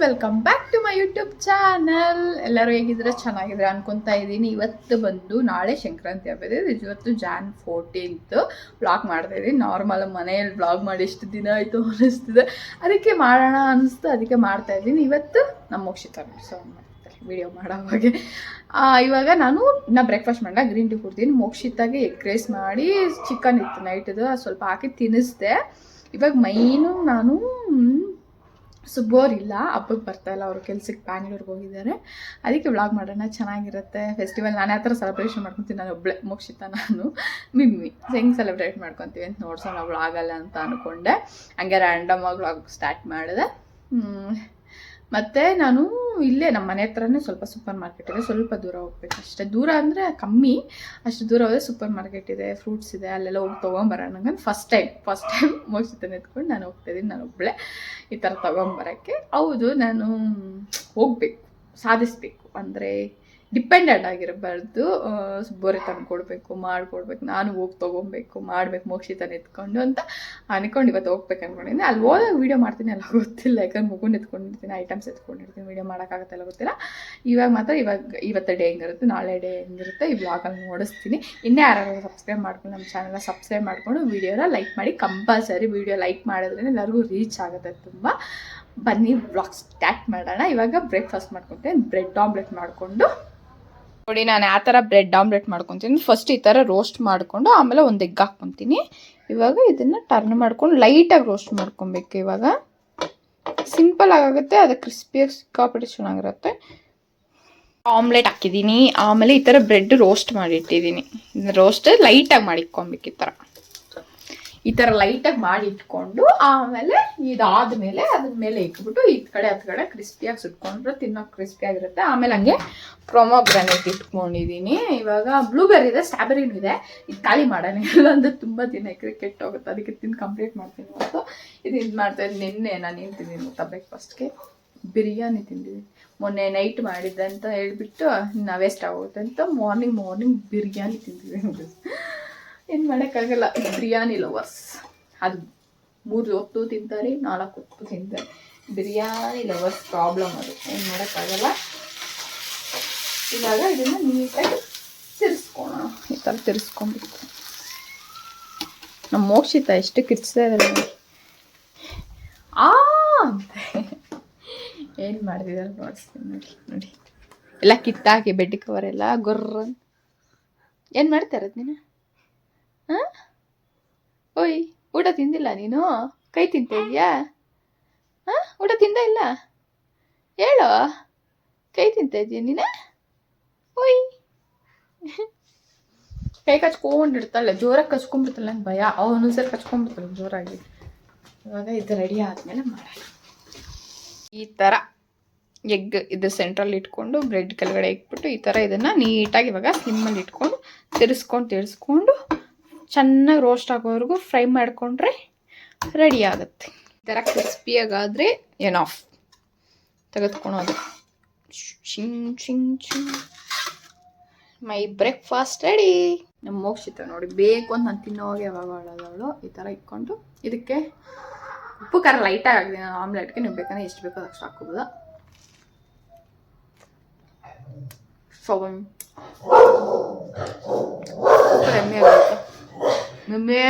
Welcome back to my YouTube channel. ಎಲ್ಲರೂ ಹೇಗಿದ್ರೆ ಚೆನ್ನಾಗಿದ್ರೆ ಅನ್ಕೊತಾ ಇದ್ದೀನಿ. ಇವತ್ತು ಬಂದು ನಾಳೆ ಸಂಕ್ರಾಂತಿ ಹಬ್ಬ ಇದೆ. ಇವತ್ತು ಜಾನ್ 14th ವ್ಲಾಗ್ ಮಾಡ್ತಾ ಇದ್ದೀನಿ. ನಾರ್ಮಲ್ ಮನೆಯಲ್ಲಿ ವ್ಲಾಗ್ ಮಾಡಿ ಎಷ್ಟು ದಿನ ಆಯಿತು ಅನ್ನಿಸ್ತಿದೆ, ಅದಕ್ಕೆ ಮಾಡೋಣ ಅನಿಸ್ತು, ಅದಕ್ಕೆ ಮಾಡ್ತಾ ಇದ್ದೀನಿ. ಇವತ್ತು ನಮ್ಮ ಮೋಕ್ಷಿತ ಸೌಂಡ್ ಮಾಡ್ತಾರೆ ವಿಡಿಯೋ ಮಾಡೋವಾಗೆ. ಇವಾಗ ನಾನು ಬ್ರೇಕ್ಫಾಸ್ಟ್ ಮಾಡಲ್ಲ, ಗ್ರೀನ್ ಟೀ ಕುಡ್ತೀನಿ. ಮೋಕ್ಷಿತಾಗೆ ಎಗ್ ರೈಸ್ ಮಾಡಿ ಚಿಕನ್ ಇತ್ತು ನೈಟದು, ಸ್ವಲ್ಪ ಹಾಕಿ ತಿನ್ನಿಸ್ದೆ. ಇವಾಗ ಮೈನು ನಾನು ಸುಬ್ಬೋರು ಇಲ್ಲ, ಹಬ್ಬಕ್ಕೆ ಬರ್ತಾಯಿಲ್ಲ, ಅವರು ಕೆಲ್ಸಕ್ಕೆ ಬ್ಯಾಂಗ್ಳೂರ್ಗೆ ಹೋಗಿದ್ದಾರೆ. ಅದಕ್ಕೆ ವ್ಲಾಗ್ ಮಾಡೋಣ, ಚೆನ್ನಾಗಿರುತ್ತೆ ಫೆಸ್ಟಿವಲ್. ನಾನು ಯಾವ ಥರ ಸೆಲೆಬ್ರೇಷನ್ ಮಾಡ್ಕೊತೀನಿ, ನಾನು ಒಬ್ಬಳೆ ಮೋಕ್ಷಿತ ನಾನು ಮಿಮ್ಮಿ ಹೆಂಗೆ ಸೆಲೆಬ್ರೇಟ್ ಮಾಡ್ಕೊತೀವಿ ಅಂತ ನೋಡ್ಸೋಣ ವ್ಲಾಗಲ್ಲ ಅಂತ ಅಂದ್ಕೊಂಡೆ. ಹಂಗೆ ರ್ಯಾಂಡಮಾಗಿ ವ್ಲಾಗ್ ಸ್ಟಾರ್ಟ್ ಮಾಡಿದೆ. ಮತ್ತು ನಾನು ಇಲ್ಲೇ ನಮ್ಮ ಮನೆ ಹತ್ರನೇ ಸ್ವಲ್ಪ ಸೂಪರ್ ಮಾರ್ಕೆಟ್ ಇದೆ, ಸ್ವಲ್ಪ ದೂರ ಹೋಗ್ಬೇಕು ಅಷ್ಟೇ. ದೂರ ಅಂದರೆ ಕಮ್ಮಿ, ಅಷ್ಟು ದೂರ ಹೋದರೆ ಸೂಪರ್ ಮಾರ್ಕೆಟ್ ಇದೆ, ಫ್ರೂಟ್ಸ್ ಇದೆ, ಅಲ್ಲೆಲ್ಲ ಹೋಗಿ ತೊಗೊಂಬರೋಣ. ನಂಗೆ ಫಸ್ಟ್ ಟೈಮ್ ಮೋಕ್ಷಿತನ ಎತ್ಕೊಂಡು ನಾನು ಹೋಗ್ತಾಯಿದ್ದೀನಿ, ನಾನು ಒಬ್ಬಳೆ ಈ ಥರ ತೊಗೊಂಬರೋಕ್ಕೆ. ಹೌದು, ನಾನು ಹೋಗಬೇಕು, ಸಾಧಿಸ್ಬೇಕು, ಅಂದರೆ ಡಿಪೆಂಡೆಂಟ್ ಆಗಿರಬಾರ್ದು. ಬೋರೆ ತಂದು ಕೊಡಬೇಕು, ಮಾಡಿಕೊಡ್ಬೇಕು, ನಾನು ಹೋಗಿ ತೊಗೊಬೇಕು, ಮಾಡಬೇಕು ಮೋಕ್ಷಿತನ ಎತ್ಕೊಂಡು ಅಂತ ಅನ್ಕೊಂಡು ಇವತ್ತು ಹೋಗ್ಬೇಕು ಅಂದ್ಕೊಂಡಿದ್ದೀನಿ. ಅಲ್ಲಿ ಹೋದಾಗ ವೀಡಿಯೋ ಮಾಡ್ತೀನಿ, ಎಲ್ಲ ಗೊತ್ತಿಲ್ಲ, ಯಾಕಂದ್ರೆ ಮಗುನ ಎತ್ಕೊಂಡಿರ್ತೀನಿ, ಐಟಮ್ಸ್ ಎತ್ಕೊಂಡಿರ್ತೀನಿ, ವೀಡಿಯೋ ಮಾಡೋಕ್ಕಾಗತ್ತೆಲ್ಲ ಗೊತ್ತಿಲ್ಲ. ಇವಾಗ ಮಾತ್ರ ಇವತ್ತು ಡೇ ಹೆಂಗಿರುತ್ತೆ, ನಾಳೆ ಡೇ ಹೆಂಗಿರುತ್ತೆ ಈ ವ್ಲಾಗಲ್ಲಿ ನೋಡಿಸ್ತೀನಿ. ಇನ್ನೇ ಯಾರು ಸಬ್ಸ್ಕ್ರೈಬ್ ಮಾಡ್ಕೊಂಡು ನಮ್ಮ ಚಾನಲ್ನ ಸಬ್ಸ್ಕ್ರೈಬ್ ಮಾಡಿಕೊಂಡು ವೀಡಿಯೋನ ಲೈಕ್ ಮಾಡಿ. ಕಂಪಲ್ಸರಿ ವೀಡಿಯೋ ಲೈಕ್ ಮಾಡಿದ್ರೆ ಎಲ್ಲರಿಗೂ ರೀಚ್ ಆಗುತ್ತೆ ತುಂಬ. ಬನ್ನಿ ವ್ಲಾಗ್ ಸ್ಟಾರ್ಟ್ ಮಾಡೋಣ. ಇವಾಗ ಬ್ರೇಕ್ಫಾಸ್ಟ್ ಮಾಡ್ಕೊತೀನಿ, ಬ್ರೆಡ್ ಆಮ್ಲೆಟ್ ಮಾಡಿಕೊಂಡು. ನೋಡಿ, ನಾನು ಯಾವ ಥರ ಬ್ರೆಡ್ ಆಮ್ಲೆಟ್ ಮಾಡ್ಕೊತೀನಿ, ಫಸ್ಟ್ ಈ ಥರ ರೋಸ್ಟ್ ಮಾಡಿಕೊಂಡು ಆಮೇಲೆ ಒಂದು ಎಗ್ ಹಾಕ್ಕೊತೀನಿ. ಇವಾಗ ಇದನ್ನು ಟರ್ನ್ ಮಾಡ್ಕೊಂಡು ಲೈಟಾಗಿ ರೋಸ್ಟ್ ಮಾಡ್ಕೊಬೇಕು. ಇವಾಗ ಸಿಂಪಲ್ ಆಗುತ್ತೆ, ಅದು ಕ್ರಿಸ್ಪಿಯಾಗಿ ಸಿಕ್ಕಾಪಟ್ಟೆ ಚೆನ್ನಾಗಿರುತ್ತೆ. ಆಮ್ಲೆಟ್ ಹಾಕಿದ್ದೀನಿ, ಆಮೇಲೆ ಈ ಥರ ಬ್ರೆಡ್ ರೋಸ್ಟ್ ಮಾಡಿಟ್ಟಿದ್ದೀನಿ. ರೋಸ್ಟ್ ಲೈಟಾಗಿ ಮಾಡಿಟ್ಕೊಬೇಕು. ಈ ಥರ ಲೈಟಾಗಿ ಮಾಡಿ ಇಟ್ಕೊಂಡು ಆಮೇಲೆ ಇದಾದಮೇಲೆ ಅದ್ರ ಮೇಲೆ ಇಟ್ಬಿಟ್ಟು ಈ ಕಡೆ ಹತ್ತು ಕಡೆ ಕ್ರಿಸ್ಪಿಯಾಗಿ ಸುಟ್ಕೊಂಡ್ರೆ ತಿನ್ನೋಕೆ ಕ್ರಿಸ್ಪಿಯಾಗಿರುತ್ತೆ. ಆಮೇಲೆ ಹಂಗೆ ಪ್ರೊಮೋಗ್ರಾನೇಟ್ ಇಟ್ಕೊಂಡಿದ್ದೀನಿ. ಇವಾಗ ಬ್ಲೂಬೆರ್ರಿ ಇದೆ, ಸ್ಟ್ರಾಬೆರಿನೂ ಇದೆ. ಇದು ಖಾಲಿ ಮಾಡೋಣ, ಇಲ್ಲಾಂದರೆ ತುಂಬ ದಿನ ಕೆಟ್ಟೋಗುತ್ತೆ, ಅದಕ್ಕೆ ತಿಂದು ಕಂಪ್ಲೀಟ್ ಮಾಡ್ತೀನಿ ಮತ್ತು ಇದು ಮಾಡ್ತಾಯಿದ್ದು. ನಿನ್ನೆ ನಾನು ಏನು ತಿಂದಿದ್ದೀನಿ ಗೊತ್ತಾ, ಬ್ರೇಕ್ಫಾಸ್ಟ್ಗೆ ಬಿರಿಯಾನಿ ತಿಂದಿದ್ದೀನಿ. ಮೊನ್ನೆ ನೈಟ್ ಮಾಡಿದ್ದೆ ಅಂತ ಹೇಳ್ಬಿಟ್ಟು ನಾವು ವೇಸ್ಟ್ ಆಗುತ್ತೆ ಅಂತ ಮಾರ್ನಿಂಗ್ ಬಿರಿಯಾನಿ ತಿಂದಿದ್ದೀನಿ. ಏನು ಮಾಡೋಕ್ಕಾಗಲ್ಲ, ಬಿರಿಯಾನಿ ಲವರ್ಸ್. ಅದು 3 ಹೊತ್ತು ತಿಂತಾರೆ, 4 ಹೊತ್ತು ತಿಂತಾರೆ. ಬಿರಿಯಾನಿ ಲವರ್ಸ್ ಪ್ರಾಬ್ಲಮ್ ಅದು, ಏನು ಮಾಡೋಕ್ಕಾಗಲ್ಲ. ಇವಾಗ ಇದನ್ನು ನೀಟಾಗಿ ತಿರ್ಸ್ಕೋಣ. ಈ ಥರ ತಿರ್ಸ್ಕೊಂಡ್ಬಿಟ್ಟು ನಮ್ಮ ಮೋಕ್ಷಿತ ಎಷ್ಟು ಕಿರ್ಚ್ತಾ ಇದ್ದಾರೆ ನೋಡಿ. ಏನು ಮಾಡ್ತಿದ್ದಾರೆ ನೋಡಿಸ್ತೀನಿ ನೋಡಿ. ಎಲ್ಲ ಕಿತ್ತಾಕಿ ಬೆಡ್ ಕವರ್ ಎಲ್ಲ ಗೊರ್ರ. ಏನು ಮಾಡ್ತಾ ಇರೋದು ನೀನು? ಹಾಂ, ಓಯ್, ಊಟ ತಿಂದಿಲ್ಲ ನೀನು? ಕೈ ತಿಂತ ಇದೆಯಾ? ಹಾಂ, ಊಟ ತಿಂದ ಇಲ್ಲ ಹೇಳೋ, ಕೈ ತಿಂತ ಇದೆಯಾ ನೀನು? ಓಯ್, ಕೈ ಕಚ್ಕೊಂಡಿರ್ತಾಳೆ, ಜೋರಾಗಿ ಕಚ್ಕೊಂಡ್ಬಿಡ್ತಾಳೆ, ನಂಗೆ ಭಯ. ಅವನು ಸರಿ ಕಚ್ಕೊಂಡ್ಬಿಡ್ತಾಳೆ ಜೋರಾಗಿ. ಇವಾಗ ಇದು ರೆಡಿ ಆದಮೇಲೆ ಮಾಡೋಣ. ಈ ಥರ ಎಗ್ ಇದು ಸೆಂಟ್ರಲ್ಲಿ ಇಟ್ಕೊಂಡು ಬ್ರೆಡ್ ಕೆಳಗಡೆ ಇಟ್ಬಿಟ್ಟು ಈ ಥರ ಇದನ್ನು ನೀಟಾಗಿ ಇವಾಗ ಸ್ಲಿಮ್ಮಲ್ಲಿ ಇಟ್ಕೊಂಡು ತಿರ್ಸ್ಕೊಂಡು ಚೆನ್ನಾಗಿ ರೋಸ್ಟ್ ಆಗೋವರೆಗೂ ಫ್ರೈ ಮಾಡಿಕೊಂಡ್ರೆ ರೆಡಿ ಆಗುತ್ತೆ. ಈ ಥರ ಕ್ರಿಸ್ಪಿಯಾಗಾದರೆ ಆಫ್ ತೆಗೆದುಕೊಳೋದು. My breakfast ready. ನಮ್ಮ ಮೋಕ್ಷಿತ ನೋಡಿ, ಬೇಕು ಅಂತ ನಾನು ತಿನ್ನೋವಾಗ ಯಾವಾಗ ಹೇಳೋದವಳು. ಈ ಥರ ಇಟ್ಕೊಂಡು ಇದಕ್ಕೆ ಉಪ್ಪು ಖಾರ ಲೈಟಾಗಿ ಆಗಿದೆ ಆಮ್ಲೆಟ್ಗೆ. ನೀವು ಬೇಕಂದ್ರೆ ಎಷ್ಟು ಬೇಕೋ ಅಷ್ಟು ಹಾಕೋಬೋದು. ಎಮ್ಮೆ ಆಗುತ್ತೆ. ನಿಮ್ಮೆ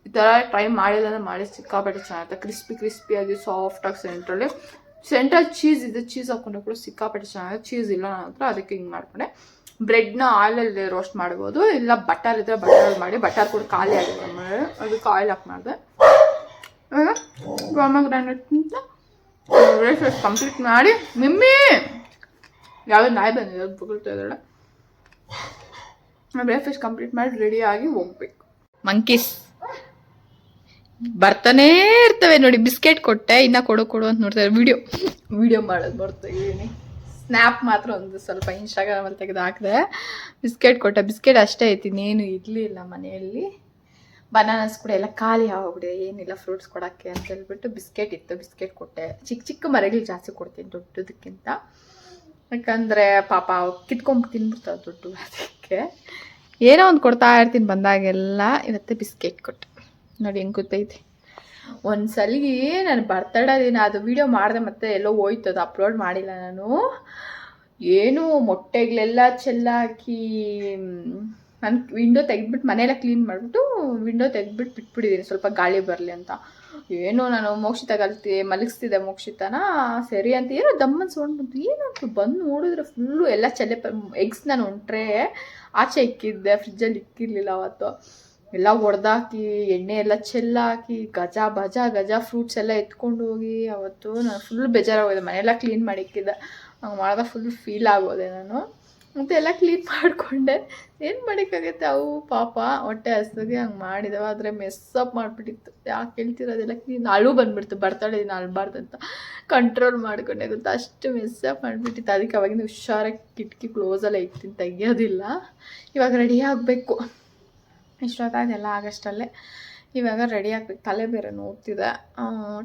ಈ ಥರ ಟ್ರೈ ಮಾಡಿಲ್ಲ ಅಂದರೆ ಮಾಡಿ, ಸಿಕ್ಕಾಪಟ್ಟೆ ಚೆನ್ನಾಗಿರುತ್ತೆ. ಕ್ರಿಸ್ಪಿಯಾಗಿ ಸಾಫ್ಟಾಗಿ ಸೆಂಟ್ರಲ್ಲಿ ಚೀಸ್ ಇದೆ, ಚೀಸ್ ಹಾಕೊಂಡ್ರೆ ಕೂಡ ಸಿಕ್ಕಾಪಟ್ಟೆ ಚೆನ್ನಾಗಿದೆ. ಚೀಸ್ ಇಲ್ಲ ನನ್ನ ಹತ್ರ, ಅದಕ್ಕೆ ಹಿಂಗೆ ಮಾಡ್ಕೊಂಡೆ. ಬ್ರೆಡ್ನ ಆಯಿಲಲ್ಲಿ ರೋಸ್ಟ್ ಮಾಡ್ಬೋದು, ಇಲ್ಲ ಬಟರ್ ಇದ್ದರೆ ಬಟರಲ್ಲಿ ಮಾಡಿ. ಬಟರ್ ಕೂಡ ಖಾಲಿ ಆಗಿದೆ ಮಾಡಿ, ಅದಕ್ಕೆ ಆಯಿಲ್ ಹಾಕಿ ಮಾಡಿದೆ. ಇವಾಗ ಪ್ರೊಮೋಗ್ರಾನೇಟ್ನಿಂದ ಬ್ರೇಕ್ಫಾಸ್ಟ್ ಕಂಪ್ಲೀಟ್ ಮಾಡಿ. ಮಿಮ್ಮಿ ಯಾವುದೋ ನಾಯಿ ಬಂದಿದೆ, ಅದು ಬಗ್ಳ್ತಾ ಇದ್ದಾಳೆ. ಬ್ರೇಕ್ಫಾಸ್ಟ್ ಕಂಪ್ಲೀಟ್ ಮಾಡಿ ರೆಡಿಯಾಗಿ ಹೋಗ್ಬೇಕು. ಮಂಕೀಸ್ ಬರ್ತಾನೇ ಇರ್ತವೆ ನೋಡಿ. ಬಿಸ್ಕೆಟ್ ಕೊಟ್ಟೆ, ಇನ್ನು ಕೊಡು ಅಂತ ನೋಡ್ತಾರೆ. ವಿಡಿಯೋ ಮಾಡೋದು ನೋಡ್ತಾಯಿದ್ದೀನಿ. ಸ್ನ್ಯಾಪ್ ಮಾತ್ರ ಒಂದು ಸ್ವಲ್ಪ ಇನ್ಸ್ಟಾಗ್ರಾಮಲ್ಲಿ ತೆಗೆದು ಹಾಕಿದೆ. ಬಿಸ್ಕೆಟ್ ಕೊಟ್ಟೆ, ಬಿಸ್ಕೆಟ್ ಅಷ್ಟೇ ಐತಿ, ಇನ್ನೇನು ಇರಲಿಲ್ಲ ಮನೆಯಲ್ಲಿ. ಬನಾನಸ್ ಕೂಡ ಎಲ್ಲ ಖಾಲಿ ಆಗೋಗ್ಬಿಟ್ಟಿದೆ, ಏನಿಲ್ಲ ಫ್ರೂಟ್ಸ್ ಕೊಡೋಕ್ಕೆ ಅಂತ ಹೇಳ್ಬಿಟ್ಟು ಬಿಸ್ಕೆಟ್ ಇತ್ತು, ಬಿಸ್ಕೆಟ್ ಕೊಟ್ಟೆ. ಚಿಕ್ಕ ಮರಿಗಳಿಗೆ ಜಾಸ್ತಿ ಕೊಡ್ತೀನಿ ದೊಡ್ಡದಕ್ಕಿಂತ, ಯಾಕಂದರೆ ಪಾಪ ಕಿತ್ಕೊಂಡು ತಿನ್ಬಿಡ್ತಾವೆ ದೊಡ್ಡ. ಅದಕ್ಕೆ ಏನೋ ಒಂದು ಕೊಡ್ತಾ ಇರ್ತೀನಿ ಬಂದಾಗೆಲ್ಲ. ಇವತ್ತೇ ಬಿಸ್ಕೆಟ್ ಕೊಟ್ಟೆ ನೋಡಿ, ಹೆಂಗೆ ಗೊತ್ತೈತಿ. ಒಂದ್ಸಲಿಗೆ ನಾನು ಬರ್ತಡೇ ದಿನ ಅದು ವಿಡಿಯೋ ಮಾಡಿದೆ ಮತ್ತೆ ಎಲ್ಲೋ ಹೋಯ್ತು, ಅದು ಅಪ್ಲೋಡ್ ಮಾಡಿಲ್ಲ ನಾನು. ಏನು ಮೊಟ್ಟೆಗಳೆಲ್ಲ ಚೆಲ್ಲಾಕಿ ನಾನು ವಿಂಡೋ ತೆಗೆದ್ಬಿಟ್ಟು ಮನೆಯೆಲ್ಲ ಕ್ಲೀನ್ ಮಾಡಿಬಿಟ್ಟು ವಿಂಡೋ ತೆಗೆದ್ಬಿಟ್ಟು ಬಿಟ್ಬಿಟ್ಟಿದ್ದೀನಿ ಸ್ವಲ್ಪ ಗಾಳಿ ಬರಲಿ ಅಂತ. ಏನೋ ನಾನು ಮೋಕ್ಷಿತ ಮಲಗಿಸ್ತಿದ್ದೆ ಮೋಕ್ಷಿತನ, ಸರಿ ಅಂತ ಏನೋ ದಮ್ಮನ್ ಸೌಂಡ್ ಬಂತು. ಏನಂತ ಬಂದು ನೋಡಿದ್ರೆ ಫುಲ್ಲು ಎಲ್ಲ ಎಗ್ಸ್ ನಾನು ಹೊಂಟ್ರೆ ಆಚೆ ಇಕ್ಕಿದ್ದೆ, ಫ್ರಿಜ್ಜಲ್ಲಿ ಇಕ್ಕಿರಲಿಲ್ಲ ಅವತ್ತು. ಎಲ್ಲ ಹೊಡೆದಾಕಿ ಎಣ್ಣೆ ಎಲ್ಲ ಚೆಲ್ಲಾಕಿ ಗಜ ಫ್ರೂಟ್ಸ್ ಎಲ್ಲ ಎತ್ಕೊಂಡು ಹೋಗಿ ಅವತ್ತು ನಾನು ಫುಲ್ ಬೇಜಾರಾಗೋದೆ. ಮನೆಯೆಲ್ಲ ಕ್ಲೀನ್ ಮಾಡಿ ಇಕ್ಕಿದ್ದೆ, ಹಂಗೆ ಮಾಡಿದಾಗ ಫುಲ್ ಫೀಲ್ ಆಗೋದೆ ನಾನು. ಮತ್ತು ಎಲ್ಲ ಕ್ಲೀನ್ ಮಾಡಿಕೊಂಡೆ. ಏನು ಮಾಡೋಕ್ಕಾಗತ್ತೆ, ಅವು ಪಾಪ ಹೊಟ್ಟೆ ಹಸಿಗೆ ಹಂಗೆ ಮಾಡಿದವ. ಆದರೆ ಮೆಸ್ಸಪ್ ಮಾಡಿಬಿಟ್ಟಿತ್ತು. ಯಾಕೆ ಹೇಳ್ತಿರೋದೆಲ್ಲ ಕ್ಲೀನ್ ಅಳು ಬಂದುಬಿಡ್ತು, ಬರ್ತಡೇ ದಿನ ಅಳ್ಬಾರ್ದಂತ ಕಂಟ್ರೋಲ್ ಮಾಡಿಕೊಂಡೆ ಗೊತ್ತಾ, ಅಷ್ಟು ಮೆಸ್ಸಪ್ ಮಾಡಿಬಿಟ್ಟಿತ್ತು. ಅದಕ್ಕೆ ಅವಾಗಿಂದ ಹುಷಾರಾಗಿ ಕಿಟಕಿ ಕ್ಲೋಸೆಲ್ಲ ಇಕ್ತೀನಿ, ತೆಗಿಯೋದಿಲ್ಲ. ಇವಾಗ ರೆಡಿ ಆಗಬೇಕು. ಇಷ್ಟೊತ್ತಾಗೆಲ್ಲ ಆಗಷ್ಟಲ್ಲೇ ಇವಾಗ ರೆಡಿ ಆಗ್ಬೇಕು. ತಲೆ ಬೇರೆ ನೋಡ್ತಿದೆ.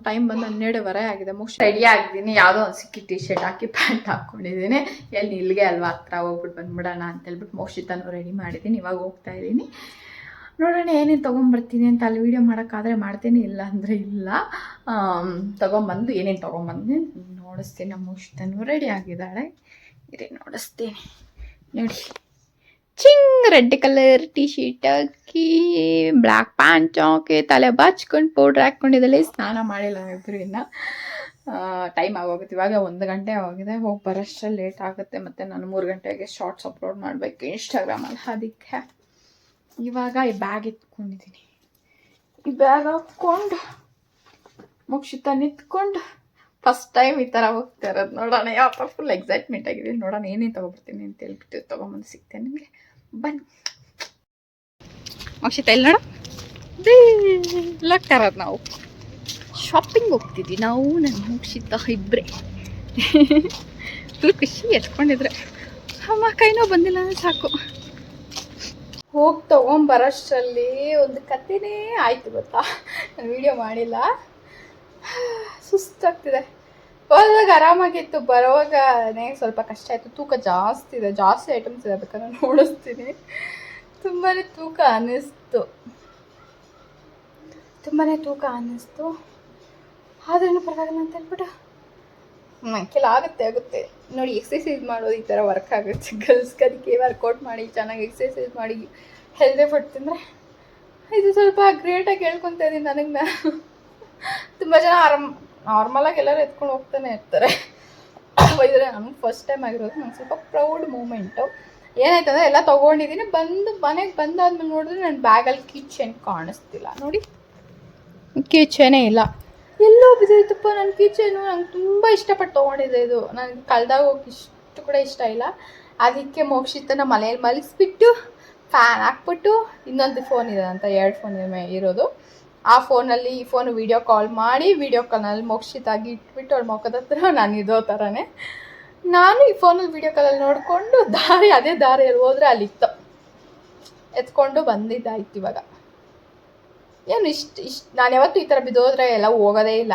ಟೈಮ್ ಬಂದು 12:15 ಆಗಿದೆ. ರೆಡಿ ಆಗಿದ್ದೀನಿ. ಯಾವುದೋ ಒಂದು ಸಿಕ್ಕಿ ಟಿ ಶರ್ಟ್ ಹಾಕಿ ಪ್ಯಾಂಟ್ ಹಾಕ್ಕೊಂಡಿದ್ದೀನಿ. ಎಲ್ಲಿ ಇಲ್ಲಿಗೆ ಅಲ್ವಾ ಹತ್ರ ಹೋಗ್ಬಿಟ್ಟು ಬಂದ್ಬಿಡೋಣ ಅಂತೇಳ್ಬಿಟ್ಟು ಮೋಕ್ಷಿತನೂ ರೆಡಿ ಮಾಡಿದ್ದೀನಿ. ಇವಾಗ ಹೋಗ್ತಾ ಇದ್ದೀನಿ. ನೋಡೋಣ ಏನೇನು ತೊಗೊಂಬರ್ತೀನಿ ಅಂತ. ಅಲ್ಲಿ ವೀಡಿಯೋ ಮಾಡೋಕ್ಕಾದರೆ ಮಾಡ್ತೀನಿ, ಇಲ್ಲ ಅಂದರೆ ಇಲ್ಲ. ತೊಗೊಂಬಂದು ಏನೇನು ತೊಗೊಂಬಂದು ನೋಡಿಸ್ತೀನಿ. ನಮ್ಮ ಮೋಕ್ಷಿತನೂ ರೆಡಿ ಆಗಿದ್ದಾಳೆ, ಇರೇ ನೋಡಿಸ್ತೀನಿ. ನೋಡಿ, ಚಿಂಗ್ ರೆಡ್ ಕಲರ್ ಟಿ ಶರ್ಟ್ ಹಾಕಿ ಬ್ಲ್ಯಾಕ್ ಪ್ಯಾಂಟ್ ಹಾಕಿ ತಲೆ ಬಾಚ್ಕೊಂಡು ಪೌಡ್ರ್ ಹಾಕ್ಕೊಂಡಿದ್ದಲ್ಲೇ. ಸ್ನಾನ ಮಾಡಿಲ್ಲ ಇಬ್ಬರು ಇನ್ನು. ಟೈಮ್ ಆಗೋಗುತ್ತೆ. ಇವಾಗ 1 ಗಂಟೆ ಆಗಿದೆ. ಹೋಗಿ ಬರೋಷ್ಟರಲ್ಲಿ ಲೇಟ್ ಆಗುತ್ತೆ. ಮತ್ತು ನಾನು 3 ಗಂಟೆಗೆ ಶಾರ್ಟ್ಸ್ ಅಪ್ಲೋಡ್ ಮಾಡಬೇಕು ಇನ್ಸ್ಟಾಗ್ರಾಮಲ್ಲಿ. ಅದಕ್ಕೆ ಇವಾಗ ಈ ಬ್ಯಾಗ್ ಎತ್ಕೊಂಡಿದ್ದೀನಿ. ಈ ಬ್ಯಾಗ್ ಹಾಕ್ಕೊಂಡು ಮೋಕ್ಷಿತ ನಿಂತ್ಕೊಂಡು ಫಸ್ಟ್ ಟೈಮ್ ಈ ಥರ ಹೋಗ್ತಾ ಇರೋದು. ನೋಡೋಣ, ಯಾವ ಫುಲ್ ಎಕ್ಸೈಟ್ಮೆಂಟ್ ಆಗಿದೆ. ನೋಡೋಣ ಏನೇನು ತೊಗೊಬರ್ತೀನಿ ಅಂತ ಹೇಳ್ಬಿಟ್ಟು ತೊಗೊಂಬಂದು ಸಿಗ್ತೇನೆ ನಿಮಗೆ. ಬನ್ನಿ ಮೋಕ್ಷಿತ, ಇಲ್ಲಿ ನೋಡ ಹೋಗ್ತಾ ಇರೋದು. ನಾವು ಶಾಪಿಂಗ್ ಹೋಗ್ತಿದ್ವಿ, ನಾವು ನನ್ನ ಮೋಕ್ಷಿತ ಇಬ್ಬರೇ. ಫುಲ್ ಖುಷಿ ಎತ್ಕೊಂಡಿದ್ರೆ. ಅಮ್ಮ ಕೈನೋ ಬಂದಿಲ್ಲ ಅಂದರೆ ಸಾಕು. ಹೋಗಿ ತೊಗೊಂಬರೋಷ್ಟರಲ್ಲಿ ಒಂದು ಕಥೆನೇ ಆಯಿತು ಗೊತ್ತಾ. ನಾನು ವೀಡಿಯೋ ಮಾಡಿಲ್ಲ, ಸುಸ್ತಾಗ್ತಿದೆ. ಹೋದಾಗ ಆರಾಮಾಗಿತ್ತು, ಬರೋವಾಗನೇ ಸ್ವಲ್ಪ ಕಷ್ಟ ಆಯಿತು. ತೂಕ ಜಾಸ್ತಿ ಐಟಮ್ಸ್ ಇದೆ, ಬೇಕಾದ್ರೆ ನೋಡಿಸ್ತೀನಿ. ತುಂಬಾ ತೂಕ ಅನ್ನಿಸ್ತು, ಆದ್ರೂ ಪರವಾಗಿಲ್ಲ ಅಂತ ಹೇಳ್ಬಿಟ್ಟು ಕೆಲ ಆಗುತ್ತೆ ನೋಡಿ. ಎಕ್ಸಸೈಸ್ ಮಾಡೋದು ಈ ಥರ ವರ್ಕ್ ಆಗುತ್ತೆ ಗರ್ಲ್ಸ್ಗೆ. ಅದಕ್ಕೆ ವರ್ಕೌಟ್ ಮಾಡಿ ಚೆನ್ನಾಗಿ ಎಕ್ಸಸೈಸ್ ಮಾಡಿ ಹೆಲ್ದಿ ಫುಡ್ ತಿಂದರೆ ಇದು ಸ್ವಲ್ಪ ಗ್ರೇಟಾಗಿ ಹೇಳ್ಕೊತಾ ಇದ್ದೀನಿ. ನಾನು ತುಂಬ ಜನ ನಾರ್ಮಲಾಗಿ ಎಲ್ಲರೂ ಎತ್ಕೊಂಡು ಹೋಗ್ತಾನೆ ಇರ್ತಾರೆ. ಇದ್ರೆ ನಮ್ಗೆ ಫಸ್ಟ್ ಟೈಮ್ ಆಗಿರೋದು. ನಂಗೆ ಸ್ವಲ್ಪ ಪ್ರೌಡ್ ಮೂಮೆಂಟು. ಏನಾಯ್ತಂದರೆ ಎಲ್ಲ ತೊಗೊಂಡಿದ್ದೀನಿ. ಮನೆಗೆ ಬಂದಾದ್ಮೇಲೆ ನೋಡಿದ್ರೆ ನನ್ನ ಬ್ಯಾಗಲ್ಲಿ ಕೀಚೇನ್ ಕಾಣಿಸ್ತಿಲ್ಲ. ನೋಡಿ, ಕೀಚೇನೇ ಇಲ್ಲ, ಎಲ್ಲೋ ಬಿದ್ದೈತಪ್ಪ ನನ್ನ ಕೀಚೇನು. ನಂಗೆ ತುಂಬ ಇಷ್ಟಪಟ್ಟು ತೊಗೊಂಡಿದ್ದೆ ಇದು. ನನಗೆ ಕಳೆದಾಗ ಹೋಗಿ ಇಷ್ಟು ಕೂಡ ಇಷ್ಟ ಇಲ್ಲ. ಅದಕ್ಕೆ ಮೋಕ್ಷಿತನ ಮನೆಯಲ್ಲಿ ಮಲಗಿಸ್ಬಿಟ್ಟು ಫ್ಯಾನ್ ಹಾಕ್ಬಿಟ್ಟು, ಇನ್ನೊಂದು ಫೋನ್ ಇದೆ ಅಂತ 2 ಫೋನ್ ಇರೋದು. ಆ ಫೋನಲ್ಲಿ ಈ ಫೋನು ವೀಡಿಯೋ ಕಾಲ್ ಮಾಡಿ, ವೀಡಿಯೋ ಕಾಲ್ನಲ್ಲಿ ಮೋಕ್ಷಿತಾಗಿ ಇಟ್ಬಿಟ್ಟು ಅವಳ ಮುಖದ ಹತ್ರ ನಾನು ಇದೋ ಥರನೇ ನಾನು ಈ ಫೋನಲ್ಲಿ ವೀಡಿಯೋ ಕಾಲಲ್ಲಿ ನೋಡಿಕೊಂಡು ಅದೇ ದಾರಿಯಲ್ಲಿ ಹೋದರೆ ಅಲ್ಲಿತ್ತು, ಎತ್ಕೊಂಡು ಬಂದಿದ್ದಾಯ್ತು. ಇವಾಗ ಏನು ಇಷ್ಟು ನಾನು ಯಾವತ್ತೂ ಈ ಥರ ಬಿದ್ದೋದ್ರೆ ಎಲ್ಲ ಹೋಗೋದೇ ಇಲ್ಲ.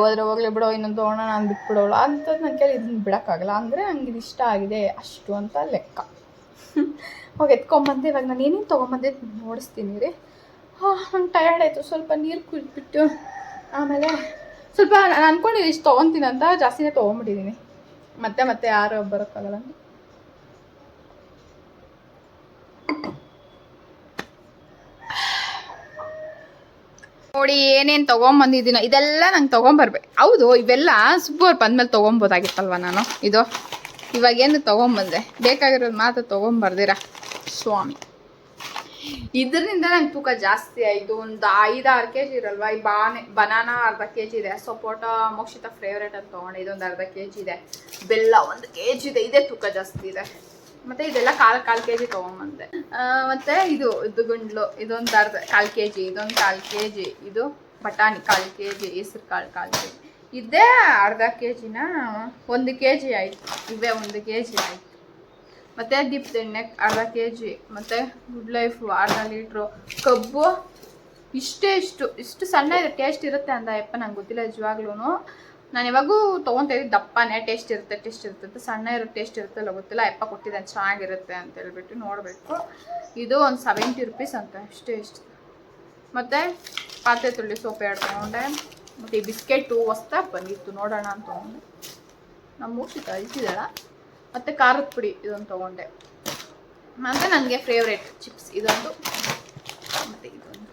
ಹೋದ್ರೆ ಹೋಗ್ಲಿ ಬಿಡೋ, ಇನ್ನೊಂದು ತೊಗೊಳ್ಳೋಣ, ನಾನು ಬಿಟ್ಬಿಡೋಲ್ಲ ಅಂಥದ್ದು ನನ್ನ ಕೈಲಿ ಇದನ್ನು ಬಿಡೋಕ್ಕಾಗಲ್ಲ. ಅಂದರೆ ನಂಗೆ ಇದು ಇಷ್ಟ ಆಗಿದೆ ಅಷ್ಟು ಅಂತ ಲೆಕ್ಕ. ಹೋಗಿ ಎತ್ಕೊಂಬಂದೆ. ಇವಾಗ ನಾನು ಏನೇನು ತೊಗೊಂಬಂದೆ ನೋಡಿಸ್ತೀನಿ ರೀ. ನಂಗೆ ಟಯರ್ಡ್ ಆಯಿತು, ಸ್ವಲ್ಪ ನೀರು ಕುಡಿದ್ಬಿಟ್ಟು ಆಮೇಲೆ ಸ್ವಲ್ಪ ನಾನು ಅಂದ್ಕೊಂಡಿದ್ದೀನಿ ಇಷ್ಟು ತೊಗೊತೀನಿ ಅಂತ, ಜಾಸ್ತಿನೇ ತೊಗೊಂಬಿಟ್ಟಿದ್ದೀನಿ. ಮತ್ತೆ ಯಾರು ಬರೋಕ್ಕಾಗಲ್ಲ. ನೋಡಿ ಏನೇನು ತೊಗೊಂಬಂದಿದ್ದೀನೋ ಇದೆಲ್ಲ ನಂಗೆ ತೊಗೊಂಬರ್ಬೇಕು. ಹೌದು, ಇವೆಲ್ಲ ಸುಬ್ಬವ್ರು ಬಂದಮೇಲೆ ತೊಗೊಬೋದಾಗಿತ್ತಲ್ವ ನಾನು. ಇದು ಇವಾಗೇನು ತೊಗೊಂಬಂದೆ, ಬೇಕಾಗಿರೋದು ಮಾತ್ರ ತೊಗೊಂಬರ್ದಿರ ಸ್ವಾಮಿ. ಇದರಿಂದ ನಂಗೆ ತೂಕ ಜಾಸ್ತಿ ಆಯಿತು. ಒಂದು 5-6 kg ಇರಲ್ವ. ಈ ಬನಾನಾ ಅರ್ಧ kg ಇದೆ, ಸಪೋಟ ಮೋಕ್ಷಿತ ಫೇವ್ರೇಟ್ ಅಂತ ತೊಗೊಂಡೆ, ಇದೊಂದು ಅರ್ಧ kg ಇದೆ, ಬೆಲ್ಲ 1 kg ಇದೆ. ಇದೇ ತೂಕ ಜಾಸ್ತಿ ಇದೆ. ಮತ್ತು ಇದೆಲ್ಲ ಕಾಲು kg ತೊಗೊಂಬಂದೆ. ಮತ್ತು ಇದು ಗುಂಡ್ಲು, ಇದೊಂದು ಕಾಲು kg, ಇದೊಂದು ಕಾಲು kg, ಇದು ಬಟಾಣಿ 1/4 kg, ಹೆಸ್ರು ಕಾಳು 1/4 kg. ಇದೇ ಅರ್ಧ kgನ 1 kg ಆಯಿತು. ಇವೇ 1 kg ಆಯಿತು. ಮತ್ತು ದೀಪದ ಎಣ್ಣೆ ಅರ್ಧ kg, ಮತ್ತು ಗುಡ್ ಲೈಫು ಅರ್ಧ ಲೀಟ್ರು, ಕಬ್ಬು ಇಷ್ಟು ಸಣ್ಣ ಇದೆ. ಟೇಸ್ಟ್ ಇರುತ್ತೆ ಅಂದ ಯಪ್ಪ, ನಂಗೆ ಗೊತ್ತಿಲ್ಲ ನಿಜವಾಗ್ಲೂ. ನಾನು ಯಾವಾಗೂ ತೊಗೊತಾ ಇದ್ದಿದ್ದು ದಪ್ಪನೇ, ಟೇಸ್ಟ್ ಇರುತ್ತೆ ಸಣ್ಣ ಇರೋ ಟೇಸ್ಟ್ ಇರುತ್ತಲ್ಲ ಗೊತ್ತಿಲ್ಲ. ಯಪ್ಪ ಕೊಟ್ಟಿದ್ದಾನೆ ಚೆನ್ನಾಗಿರುತ್ತೆ ಅಂತ ಹೇಳ್ಬಿಟ್ಟು ನೋಡಬೇಕು. ಇದು ಒಂದು 70 ರೂಪೀಸ್ ಅಂತ, ಅಷ್ಟೇ. ಮತ್ತು ಪಾತ್ರೆ ತೊಳಿ ಸೋಪ್ ಎರಡು ತೊಗೊಂಡೆ. ಮತ್ತು ಈ ಬಿಸ್ಕೆಟು ಹೊಸ್ದಾಗಿ ಬಂದಿತ್ತು ನೋಡೋಣ ಅಂತ ತೊಗೊಂಡೆ. ನಮ್ಮ ಮೋಕ್ಷಿತ ಅಳಿಸಿದಾಳ. ಮತ್ತು ಖಾರದ ಪುಡಿ ಇದೊಂದು ತೊಗೊಂಡೆ. ಮತ್ತು ನನಗೆ ಫೇವ್ರೇಟ್ ಚಿಪ್ಸ್ ಇದೊಂದು, ಮತ್ತು ಇದೊಂದು,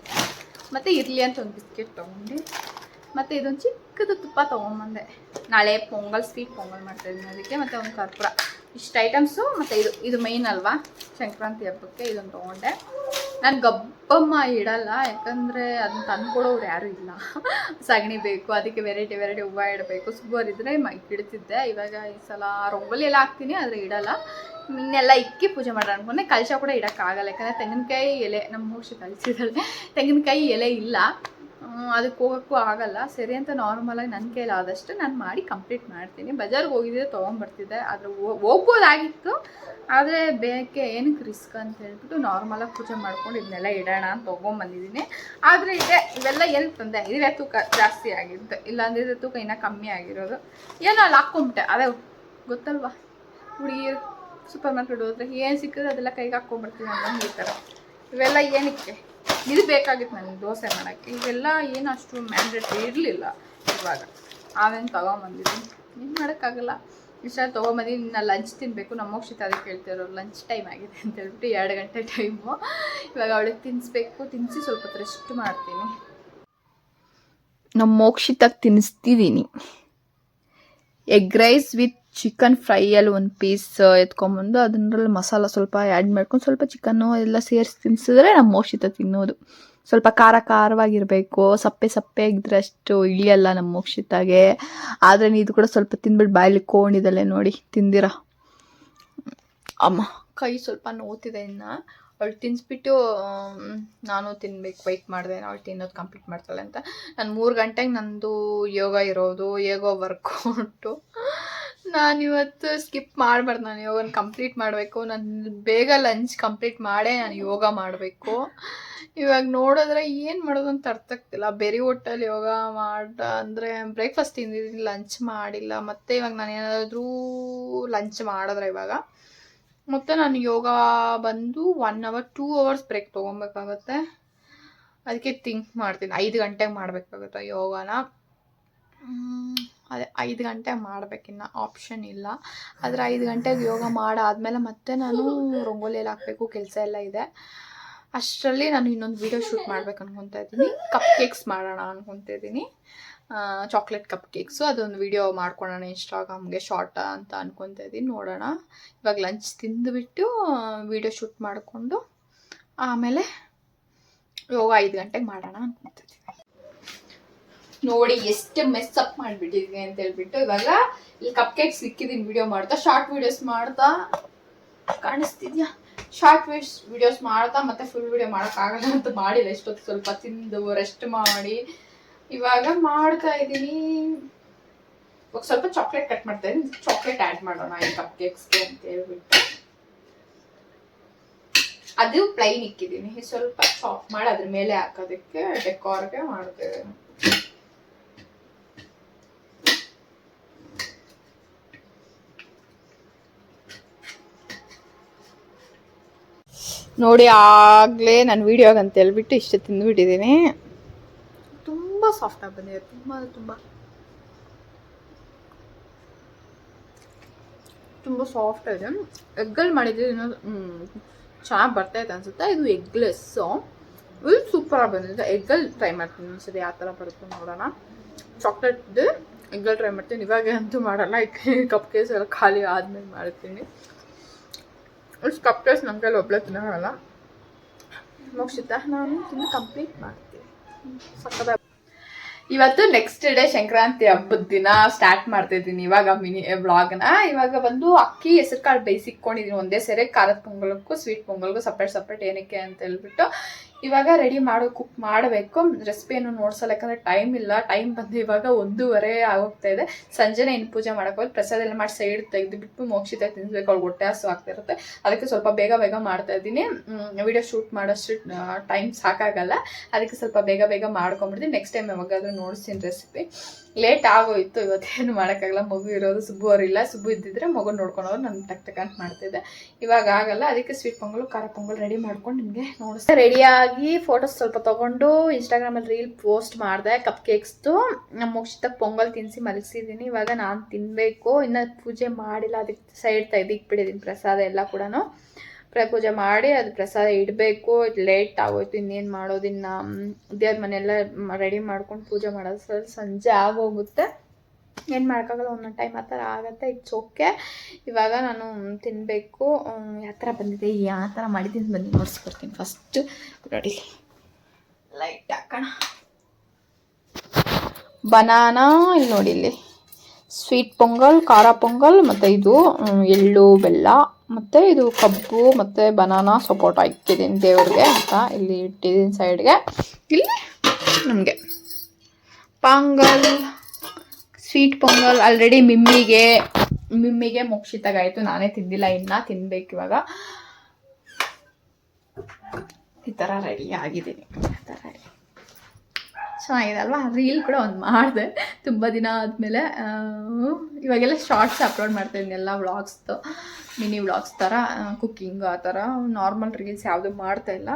ಮತ್ತು ಇರಲಿ ಅಂತ ಒಂದು ಬಿಸ್ಕೆಟ್ ತೊಗೊಂಡೆ. ಮತ್ತು ಇದೊಂದು ಚಿಕ್ಕದು ತುಪ್ಪ ತೊಗೊಂಬಂದೆ. ನಾಳೆ ಪೊಂಗಲ್ ಸ್ವೀಟ್ ಪೊಂಗಲ್ ಮಾಡ್ತಾಯಿದ್ದೀನಿ ಅದಕ್ಕೆ. ಮತ್ತು ಒಂದು ಕರ್ಪೂರ, ಇಷ್ಟು ಐಟಮ್ಸು. ಮತ್ತು ಇದು ಮೈನ್ ಅಲ್ವಾ ಸಂಕ್ರಾಂತಿ ಹಬ್ಬಕ್ಕೆ, ಇದೊಂದು ತೊಗೊಂಡೆ. ನಾನು ಗಬ್ಬಮ್ಮ ಇಡಲ್ಲ, ಯಾಕಂದರೆ ಅದನ್ನ ತಂದ್ಕೊಡೋರು ಯಾರೂ ಇಲ್ಲ. ಸಗಣಿ ಬೇಕು, ಅದಕ್ಕೆ ವೆರೈಟಿ ಹೂವು ಇಡಬೇಕು. ಸುಬ್ಬರ್ ಇದ್ದರೆ ಇಡ್ತಿದ್ದೆ. ಇವಾಗ ಈ ಸಲ ರಂಗೋಲಿ ಎಲ್ಲ ಹಾಕ್ತೀನಿ, ಆದರೆ ಇಡಲ್ಲ. ಇನ್ನೆಲ್ಲ ಇಕ್ಕಿ ಪೂಜೆ ಮಾಡೋಣ ಅನ್ಕೊಂಡೆ. ಕಲಶ ಕೂಡ ಇಡೋಕ್ಕಾಗಲ್ಲ, ಯಾಕಂದರೆ ತೆಂಗಿನಕಾಯಿ ಎಲೆ ನಮ್ಮ ಮೋಕ್ಷಿ ಕಲಿಸಿದಳೆ. ತೆಂಗಿನಕಾಯಿ ಎಲೆ ಇಲ್ಲ, ಅದಕ್ಕೆ ಹೋಗೋಕ್ಕೂ ಆಗಲ್ಲ. ಸರಿ ಅಂತ ನಾರ್ಮಲಾಗಿ ನನ್ನ ಕೈಲಿ ಆದಷ್ಟು ನಾನು ಮಾಡಿ ಕಂಪ್ಲೀಟ್ ಮಾಡ್ತೀನಿ. ಬಜಾರ್ಗೆ ಹೋಗಿದ್ದೆ ತೊಗೊಂಬರ್ತಿದ್ದೆ, ಆದರೆ ಹೋಗ್ಬೋದಾಗಿತ್ತು. ಆದರೆ ಬೇಕೆ ಏನಕ್ಕೆ ರಿಸ್ಕ್ ಅಂತ ಹೇಳ್ಬಿಟ್ಟು ನಾರ್ಮಲಾಗಿ ಪೂಜೆ ಮಾಡ್ಕೊಂಡು ಇದನ್ನೆಲ್ಲ ಇಡೋಣ ಅಂತ ತೊಗೊಂಬಂದಿದ್ದೀನಿ. ಆದರೆ ಇವೆಲ್ಲ ಎಲ್ಲಿ ತಂದೆ, ಇದೇ ತೂಕ ಜಾಸ್ತಿ ಆಗಿರುತ್ತೆ, ಇಲ್ಲಾಂದ್ರೆ ತೂಕ ಇನ್ನೂ ಕಮ್ಮಿ ಆಗಿರೋದು. ಏನೋ ಅಲ್ಲಿ ಹಾಕ್ಕೊಂಬಿಟ್ಟೆ. ಅದೇ ಗೊತ್ತಲ್ವಾ ಹುಡುಗಿರು ಸೂಪರ್ ಮಾರ್ಕೆಟ್ ಹೋದ್ರೆ ಏನು ಸಿಕ್ಕಿದ್ರೆ ಅದೆಲ್ಲ ಕೈಗೆ ಹಾಕ್ಕೊಂಡ್ಬರ್ತೀನಿ ಅನ್ನೋ ಈ ಥರ. ಇವೆಲ್ಲ ಏನಕ್ಕೆ, ಇದು ಬೇಕಾಗಿತ್ತು ನನಗೆ ದೋಸೆ ಮಾಡೋಕ್ಕೆ. ಇವೆಲ್ಲ ಏನು ಅಷ್ಟು ಮ್ಯಾಂಡೇಟ್ರಿ ಇರಲಿಲ್ಲ. ಇವಾಗ ಆವೇನು ತೊಗೊಂಬಂದಿದ್ದೀನಿ, ಏನು ಮಾಡೋಕ್ಕಾಗಲ್ಲ. ಇಷ್ಟ ತೊಗೊಂಬಂದಿದ್ದೀನಿ. ಇನ್ನು ಲಂಚ್ ತಿನ್ನಬೇಕು. ನಮ್ಮ ಮೋಕ್ಷಿತ ಅದಕ್ಕೆ ಹೇಳ್ತಿರೋ ಲಂಚ್ ಟೈಮ್ ಆಗಿದೆ ಅಂತ ಹೇಳ್ಬಿಟ್ಟು 2 ಗಂಟೆ ಟೈಮು. ಇವಾಗ ಅವಳಿಗೆ ತಿನ್ನಿಸ್ಬೇಕು. ತಿನ್ನಿಸಿ ಸ್ವಲ್ಪ ರೆಸ್ಟ್ ಮಾಡ್ತೀನಿ. ನಮ್ಮ ಮೋಕ್ಷಿತಾಗಿ ತಿನ್ನಿಸ್ತಿದ್ದೀನಿ. ಎಗ್ ರೈಸ್ ವಿತ್ ಚಿಕನ್ ಫ್ರೈಯಲ್ಲಿ ಒಂದು ಪೀಸ್ ಎತ್ಕೊಂಬಂದು ಅದರಲ್ಲಿ ಮಸಾಲ ಸ್ವಲ್ಪ ಆ್ಯಡ್ ಮಾಡ್ಕೊಂಡು ಸ್ವಲ್ಪ ಚಿಕನ್ನು ಎಲ್ಲ ಸೇರಿಸಿ ತಿನ್ನಿಸಿದ್ರೆ ನಮ್ಮ ಮೋಕ್ಷಿತ ತಿನ್ನೋದು. ಸ್ವಲ್ಪ ಖಾರವಾಗಿರಬೇಕು, ಸಪ್ಪೆ ಆಗಿದ್ರೆ ಅಷ್ಟು ಇಳಿಯಲ್ಲ ನಮ್ಮ ಮೋಕ್ಷಿತಾಗೆ. ಆದರೆ ಇದು ಕೂಡ ಸ್ವಲ್ಪ ತಿಂದ್ಬಿಟ್ಟು ಬಾಯಲ್ಲಿ ಕೊಂಡಿದ್ದಲ್ಲೇ ನೋಡಿ ತಿಂದಿರ. ಅಮ್ಮ ಕೈ ಸ್ವಲ್ಪ ನೋವ್ತಿದೆ. ಇನ್ನು ಅವಳು ತಿನ್ನಿಸ್ಬಿಟ್ಟು ನಾನು ತಿನ್ಬೇಕು. ವೆಯ್ಟ್ ಮಾಡಿದೆ ಅವಳು ತಿನ್ನೋದು ಕಂಪ್ಲೀಟ್ ಮಾಡ್ತಾಳೆ ಅಂತ. ನಾನು 3 ಗಂಟೆಗೆ ನಂದು ಯೋಗ ಇರೋದು, ಯೋಗ ವರ್ಕೌಟು. ನಾನಿವತ್ತು ಸ್ಕಿಪ್ ಮಾಡಬಾರ್ದು. ನಾನು ಯೋಗನ ಕಂಪ್ಲೀಟ್ ಮಾಡಬೇಕು. ನಾನು ಬೇಗ ಲಂಚ್ ಕಂಪ್ಲೀಟ್ ಮಾಡೇ ನಾನು ಯೋಗ ಮಾಡಬೇಕು. ಇವಾಗ ನೋಡಿದ್ರೆ ಏನು ಮಾಡೋದು ಅಂತ ಅರ್ಥ ಆಗ್ತಿಲ್ಲ. ಬೇರೆ ಹೋಟೆಲ್ ಯೋಗ ಅಂದರೆ ಬ್ರೇಕ್ಫಾಸ್ಟ್ ತಿಂದಿದ್ದೀನಿ, ಲಂಚ್ ಮಾಡಿಲ್ಲ. ಮತ್ತು ಇವಾಗ ನಾನು ಏನಾದರೂ ಲಂಚ್ ಮಾಡಿದ್ರೆ ಇವಾಗ ಮತ್ತು ನಾನು ಯೋಗ ಬಂದು 1 hour 2 hours ಬ್ರೇಕ್ ತೊಗೊಬೇಕಾಗತ್ತೆ. ಅದಕ್ಕೆ ಥಿಂಕ್ ಮಾಡ್ತೀನಿ 5 ಗಂಟೆಗೆ ಮಾಡಬೇಕಾಗುತ್ತೆ ಯೋಗನ. ಅದೇ 5 ಗಂಟೆಗೆ ಮಾಡಬೇಕಿನ್ನು ಆಪ್ಷನ್ ಇಲ್ಲ. ಆದರೆ 5 ಗಂಟೆಗೆ ಯೋಗ ಮಾಡಾದಮೇಲೆ ಮತ್ತೆ ನಾನು ರಂಗೋಲಿ ಎಲ್ಲ ಹಾಕಬೇಕು, ಕೆಲಸ ಎಲ್ಲ ಇದೆ. ಅಷ್ಟರಲ್ಲಿ ನಾನು ಇನ್ನೊಂದು ವೀಡಿಯೋ ಶೂಟ್ ಮಾಡ್ಬೇಕು ಅನ್ಕೊತಾ ಇದ್ದೀನಿ. ಕಪ್ ಕೇಕ್ಸ್ ಮಾಡೋಣ ಅನ್ಕೊತಾ ಇದ್ದೀನಿ, ಚಾಕ್ಲೇಟ್ ಕಪ್ ಕೇಕ್ಸು. ಅದೊಂದು ವೀಡಿಯೋ ಮಾಡ್ಕೊಳ್ಳೋಣ ಇನ್ಸ್ಟಾಗ್ರಾಮ್ಗೆ ಶಾರ್ಟ್ ಅಂತ ಅನ್ಕೊತಾ ಇದ್ದೀನಿ. ನೋಡೋಣ. ಇವಾಗ ಲಂಚ್ ತಿಂದುಬಿಟ್ಟು ವೀಡಿಯೋ ಶೂಟ್ ಮಾಡಿಕೊಂಡು ಆಮೇಲೆ ಯೋಗ 5 ಗಂಟೆಗೆ ಮಾಡೋಣ ಅನ್ಕೊತಾ ಇದ್ದೀನಿ. ನೋಡಿ ಎಷ್ಟು ಮೆಸ್ಅಪ್ ಮಾಡಿಬಿಟ್ಟಿದ್ದೀನಿ ಅಂತ ಹೇಳ್ಬಿಟ್ಟು ಇವಾಗ ಇಲ್ಲಿ ಕಪ್ ಕೇಕ್ಸ್ ಸಿಕ್ಕಿದ್ದೀನಿ ವೀಡಿಯೋ ಮಾಡ್ತಾ. ಶಾರ್ಟ್ ವೀಡಿಯೋಸ್ ಮಾಡ್ತಾ ಕಾಣಿಸ್ತಿದ್ಯಾ? ಶಾರ್ಟ್ ವಿಡಿಯೋಸ್ ಮಾಡ್ತಾ ಮತ್ತೆ ಫುಲ್ ವಿಡಿಯೋ ಮಾಡೋಕ್ಕಾಗಲ್ಲ ಅಂತ ಮಾಡಿಲ್ಲ. ಇಷ್ಟೊತ್ತು ಸ್ವಲ್ಪ ತಿಂದು ರೆಸ್ಟ್ ಮಾಡಿ ಇವಾಗ ಮಾಡ್ತಾ ಇದ್ದೀನಿ. ಇವಾಗ ಸ್ವಲ್ಪ ಚಾಕ್ಲೇಟ್ ಕಟ್ ಮಾಡ್ತಾ ಇದ್ದೀನಿ. ಚಾಕ್ಲೇಟ್ ಆ್ಯಡ್ ಮಾಡೋಣ ಈ ಕಪ್ ಕೇಕ್ಸ್ಗೆ ಅಂತ ಹೇಳ್ಬಿಟ್ಟು. ಅದು ಪ್ಲೈನ್ ಇಕ್ಕಿದ್ದೀನಿ, ಸ್ವಲ್ಪ ಚಾಪ್ ಮಾಡಿ ಅದ್ರ ಮೇಲೆ ಹಾಕೋದಕ್ಕೆ ಡೆಕೋರ್ಗೆ ಮಾಡ್ತೇವೆ. ನೋಡಿ ಆಗಲೇ ನಾನು ವೀಡಿಯೋಗೆ ಅಂತ ಹೇಳ್ಬಿಟ್ಟು ಇಷ್ಟು ತಿಂದುಬಿಟ್ಟಿದ್ದೀನಿ. ತುಂಬ ಸಾಫ್ಟಾಗಿ ಬಂದಿದೆ, ತುಂಬ ಸಾಫ್ಟ್ ಇದೆ. ಎಗ್ಗಲ್ಲಿ ಮಾಡಿದ್ರೆ ಇನ್ನೊಂದು ಚೆನ್ನಾಗಿ ಬರ್ತಾಯಿದೆ ಅನಿಸುತ್ತೆ. ಇದು ಎಗ್ಲೆಸ್ಸು, ಇದು ಸೂಪರಾಗಿ ಬಂದಿದೆ. ಎಗ್ಗಲ್ಲಿ ಟ್ರೈ ಮಾಡ್ತೀನಿ ಅನ್ಸುತ್ತೆ, ಯಾವ ಥರ ಬರುತ್ತೆ ನೋಡೋಣ. ಚಾಕ್ಲೇಟ್ದು ಎಗ್ಗಲ್ಲಿ ಟ್ರೈ ಮಾಡ್ತೀನಿ. ಇವಾಗ ಅಂತೂ ಮಾಡಲ್ಲ, ಕಪ್ ಕೇಕ್ಸ್ ಎಲ್ಲ ಖಾಲಿ ಆದಮೇಲೆ ಮಾಡ್ತೀನಿ. ಇಷ್ಟು ಕಪ್ ಕೇಕ್ಸ್ ನಮ್ಮ ಕೈಲಿ ಒಬ್ಬಳೆ ತಿನ್ನೋಲ್ಲ. ಮೋಕ್ಷಿತ ನಾನು ತಿಂದು ಕಂಪ್ಲೀಟ್ ಮಾಡ್ತೀನಿ. ಸಕ್ಕದ ಇವತ್ತು ನೆಕ್ಸ್ಟ್ ಡೇ ಸಂಕ್ರಾಂತಿ ಹಬ್ಬದ ದಿನ ಸ್ಟಾರ್ಟ್ ಮಾಡ್ತಾಯಿದ್ದೀನಿ ಇವಾಗ ಮಿನಿ ವ್ಲಾಗ್ನ. ಇವಾಗ ಬಂದು ಅಕ್ಕಿ ಹೆಸರು ಕಾಳು ಬೇಯಿಸಿಟ್ಕೊಂಡಿದ್ದೀನಿ ಒಂದೇ ಸೇರೆ. ಖಾರದ ಪೊಂಗಲ್ಗೂ ಸ್ವೀಟ್ ಪೊಂಗಲ್ಗೂ ಸಪ್ರೇಟ್ ಏನಕ್ಕೆ ಅಂತ ಹೇಳ್ಬಿಟ್ಟು ಇವಾಗ ರೆಡಿ ಕುಕ್ ಮಾಡಬೇಕು. ರೆಸಿಪಿಯನ್ನು ನೋಡ್ಸಲ್ಲ, ಯಾಕಂದರೆ ಟೈಮ್ ಇಲ್ಲ. ಟೈಮ್ ಬಂದು ಇವಾಗ 1:30 ಆಗೋಗ್ತಾ ಇದೆ. ಸಂಜೆನೇ ಇನ್ನು ಪೂಜೆ ಮಾಡೋಕ್ಕೋಗಿ ಪ್ರಸಾದ ಎಲ್ಲ ಮಾಡಿ ಸೈಡ್ ತೆಗೆದುಬಿಟ್ಟು ಮೋಕ್ಷಿತ ತಿನ್ನಿಸ್ಬೇಕು. ಅವ್ಳು ಹೊಟ್ಟೆ ಹಸು ಆಗ್ತಾ ಇರುತ್ತೆ. ಅದಕ್ಕೆ ಸ್ವಲ್ಪ ಬೇಗ ಮಾಡ್ತಾ ಇದ್ದೀನಿ. ವಿಡಿಯೋ ಶೂಟ್ ಮಾಡೋಷ್ಟು ಟೈಮ್ ಸಾಕಾಗಲ್ಲ, ಅದಕ್ಕೆ ಸ್ವಲ್ಪ ಬೇಗ ಮಾಡ್ಕೊಂಬಿಡ್ತೀನಿ. ನೆಕ್ಸ್ಟ್ ಟೈಮ್ ಯಾವಾಗಾದ್ರೂ ನೋಡಿಸ್ತೀನಿ ರೆಸಿಪಿ. ಲೇಟ್ ಆಗೋಯ್ತು, ಇವತ್ತೇನು ಮಾಡೋಕ್ಕಾಗಲ್ಲ. ಮಗು ಇರೋದು, ಸುಬ್ಬು ಅವರಿಲ್ಲ. ಸುಬ್ಬು ಇದ್ದಿದ್ರೆ ಮಗು ನೋಡ್ಕೊಂಡವ್ರು ನಾನು ಟಕ್ ಅಂತ ಮಾಡ್ತಿದ್ದೆ. ಇವಾಗ ಆಗಲ್ಲ, ಅದಕ್ಕೆ ಸ್ವೀಟ್ ಪೊಂಗಲು ಖಾರ ಪೊಂಗಲ್ ರೆಡಿ ಮಾಡ್ಕೊಂಡು ನಿಮಗೆ ನೋಡಿಸ್ದೆ. ರೆಡಿಯಾಗಿ ಫೋಟೋಸ್ ಸ್ವಲ್ಪ ತೊಗೊಂಡು ಇನ್ಸ್ಟಾಗ್ರಾಮಲ್ಲಿ ರೀಲ್ ಪೋಸ್ಟ್ ಮಾಡಿದೆ. ಕಪ್ ಕೇಕ್ಸ್ದು ನಮ್ಮ ಮೋಕ್ಷಿತ ಪೊಂಗಲ್ ತಿನ್ನಿಸಿ ಮಲಗಿಸಿದ್ದೀನಿ. ಇವಾಗ ನಾನು ತಿನ್ನಬೇಕು. ಇನ್ನು ಪೂಜೆ ಮಾಡಿಲ್ಲ, ಅದಕ್ಕೆ ಸೈಡ್ ತೆಗೆದಿಕ್ಬಿಟ್ಟಿದ್ದೀನಿ ಪ್ರಸಾದ ಎಲ್ಲ ಕೂಡ. ಪೂಜೆ ಮಾಡಿ ಅದು ಪ್ರಸಾದ ಇಡಬೇಕು. ಲೇಟ್ ಆಗೋಯ್ತು, ಇನ್ನೇನು ಮಾಡೋದು. ಇನ್ನು ದೇವ್ರ ಮನೆಯೆಲ್ಲ ರೆಡಿ ಮಾಡ್ಕೊಂಡು ಪೂಜೆ ಮಾಡೋದು ಸಂಜೆ ಆಗೋಗುತ್ತೆ. ಏನು ಮಾಡೋಕ್ಕಾಗಲ್ಲ, ಒಂದೊಂದು ಟೈಮ್ ಆ ಥರ ಆಗುತ್ತೆ. It's okay. ಇವಾಗ ನಾನು ತಿನ್ನಬೇಕು. ಯಾವ ಥರ ಬಂದಿದೆ, ಯಾವ ಥರ ಮಾಡಿದ್ದೀನಿ ಬನ್ನಿ ನೋಡಿಸ್ಕೊಡ್ತೀನಿ. ಫಸ್ಟ್ ನೋಡಿ, ಲೈಟ್ ಹಾಕೋಣ. ಬನಾನಾ ಇಲ್ಲಿ ನೋಡಿ, ಇಲ್ಲಿ ಸ್ವೀಟ್ ಪೊಂಗಲ್, ಖಾರ ಪೊಂಗಲ್, ಮತ್ತು ಇದು ಎಳ್ಳು ಬೆಲ್ಲ, ಮತ್ತು ಇದು ಕಬ್ಬು ಮತ್ತು ಬನಾನಾ ಸಪೋಟ ಇಕ್ಕಿದ್ದೀನಿ ದೇವ್ರಿಗೆ ಅಂತ ಇಲ್ಲಿ ಇಟ್ಟಿದ್ದೀನಿ ಸೈಡ್ಗೆ. ಇಲ್ಲಿ ನಮಗೆ ಪೊಂಗಲ್, ಸ್ವೀಟ್ ಪೊಂಗಲ್ ಆಲ್ರೆಡಿ ಮಿಮ್ಮಿಗೆ ಮೋಕ್ಷಿತಾಗಾಯಿತು. ನಾನೇ ತಿಂದಿಲ್ಲ, ಇನ್ನೂ ತಿನ್ಬೇಕು. ಇವಾಗ ಈ ಥರ ರೆಡಿ ಆಗಿದ್ದೀನಿ. ಈ ಥರ ಚೆನ್ನಾಗಿದೆ ಅಲ್ವಾ? ರೀಲ್ ಕೂಡ ಒಂದು ಮಾಡಿದೆ ತುಂಬ ದಿನ ಆದಮೇಲೆ. ಇವಾಗೆಲ್ಲ ಶಾರ್ಟ್ಸ್ ಅಪ್ಲೋಡ್ ಮಾಡ್ತಾಯಿದ್ದೀನಿ, ಎಲ್ಲ ವ್ಲಾಗ್ಸ್ದು, ಮಿನಿ ವ್ಲಾಗ್ಸ್ ಥರ, ಕುಕ್ಕಿಂಗ್ ಆ ಥರ. ನಾರ್ಮಲ್ ರೀಲ್ಸ್ ಯಾವುದೂ ಮಾಡ್ತಾಯಿಲ್ಲ.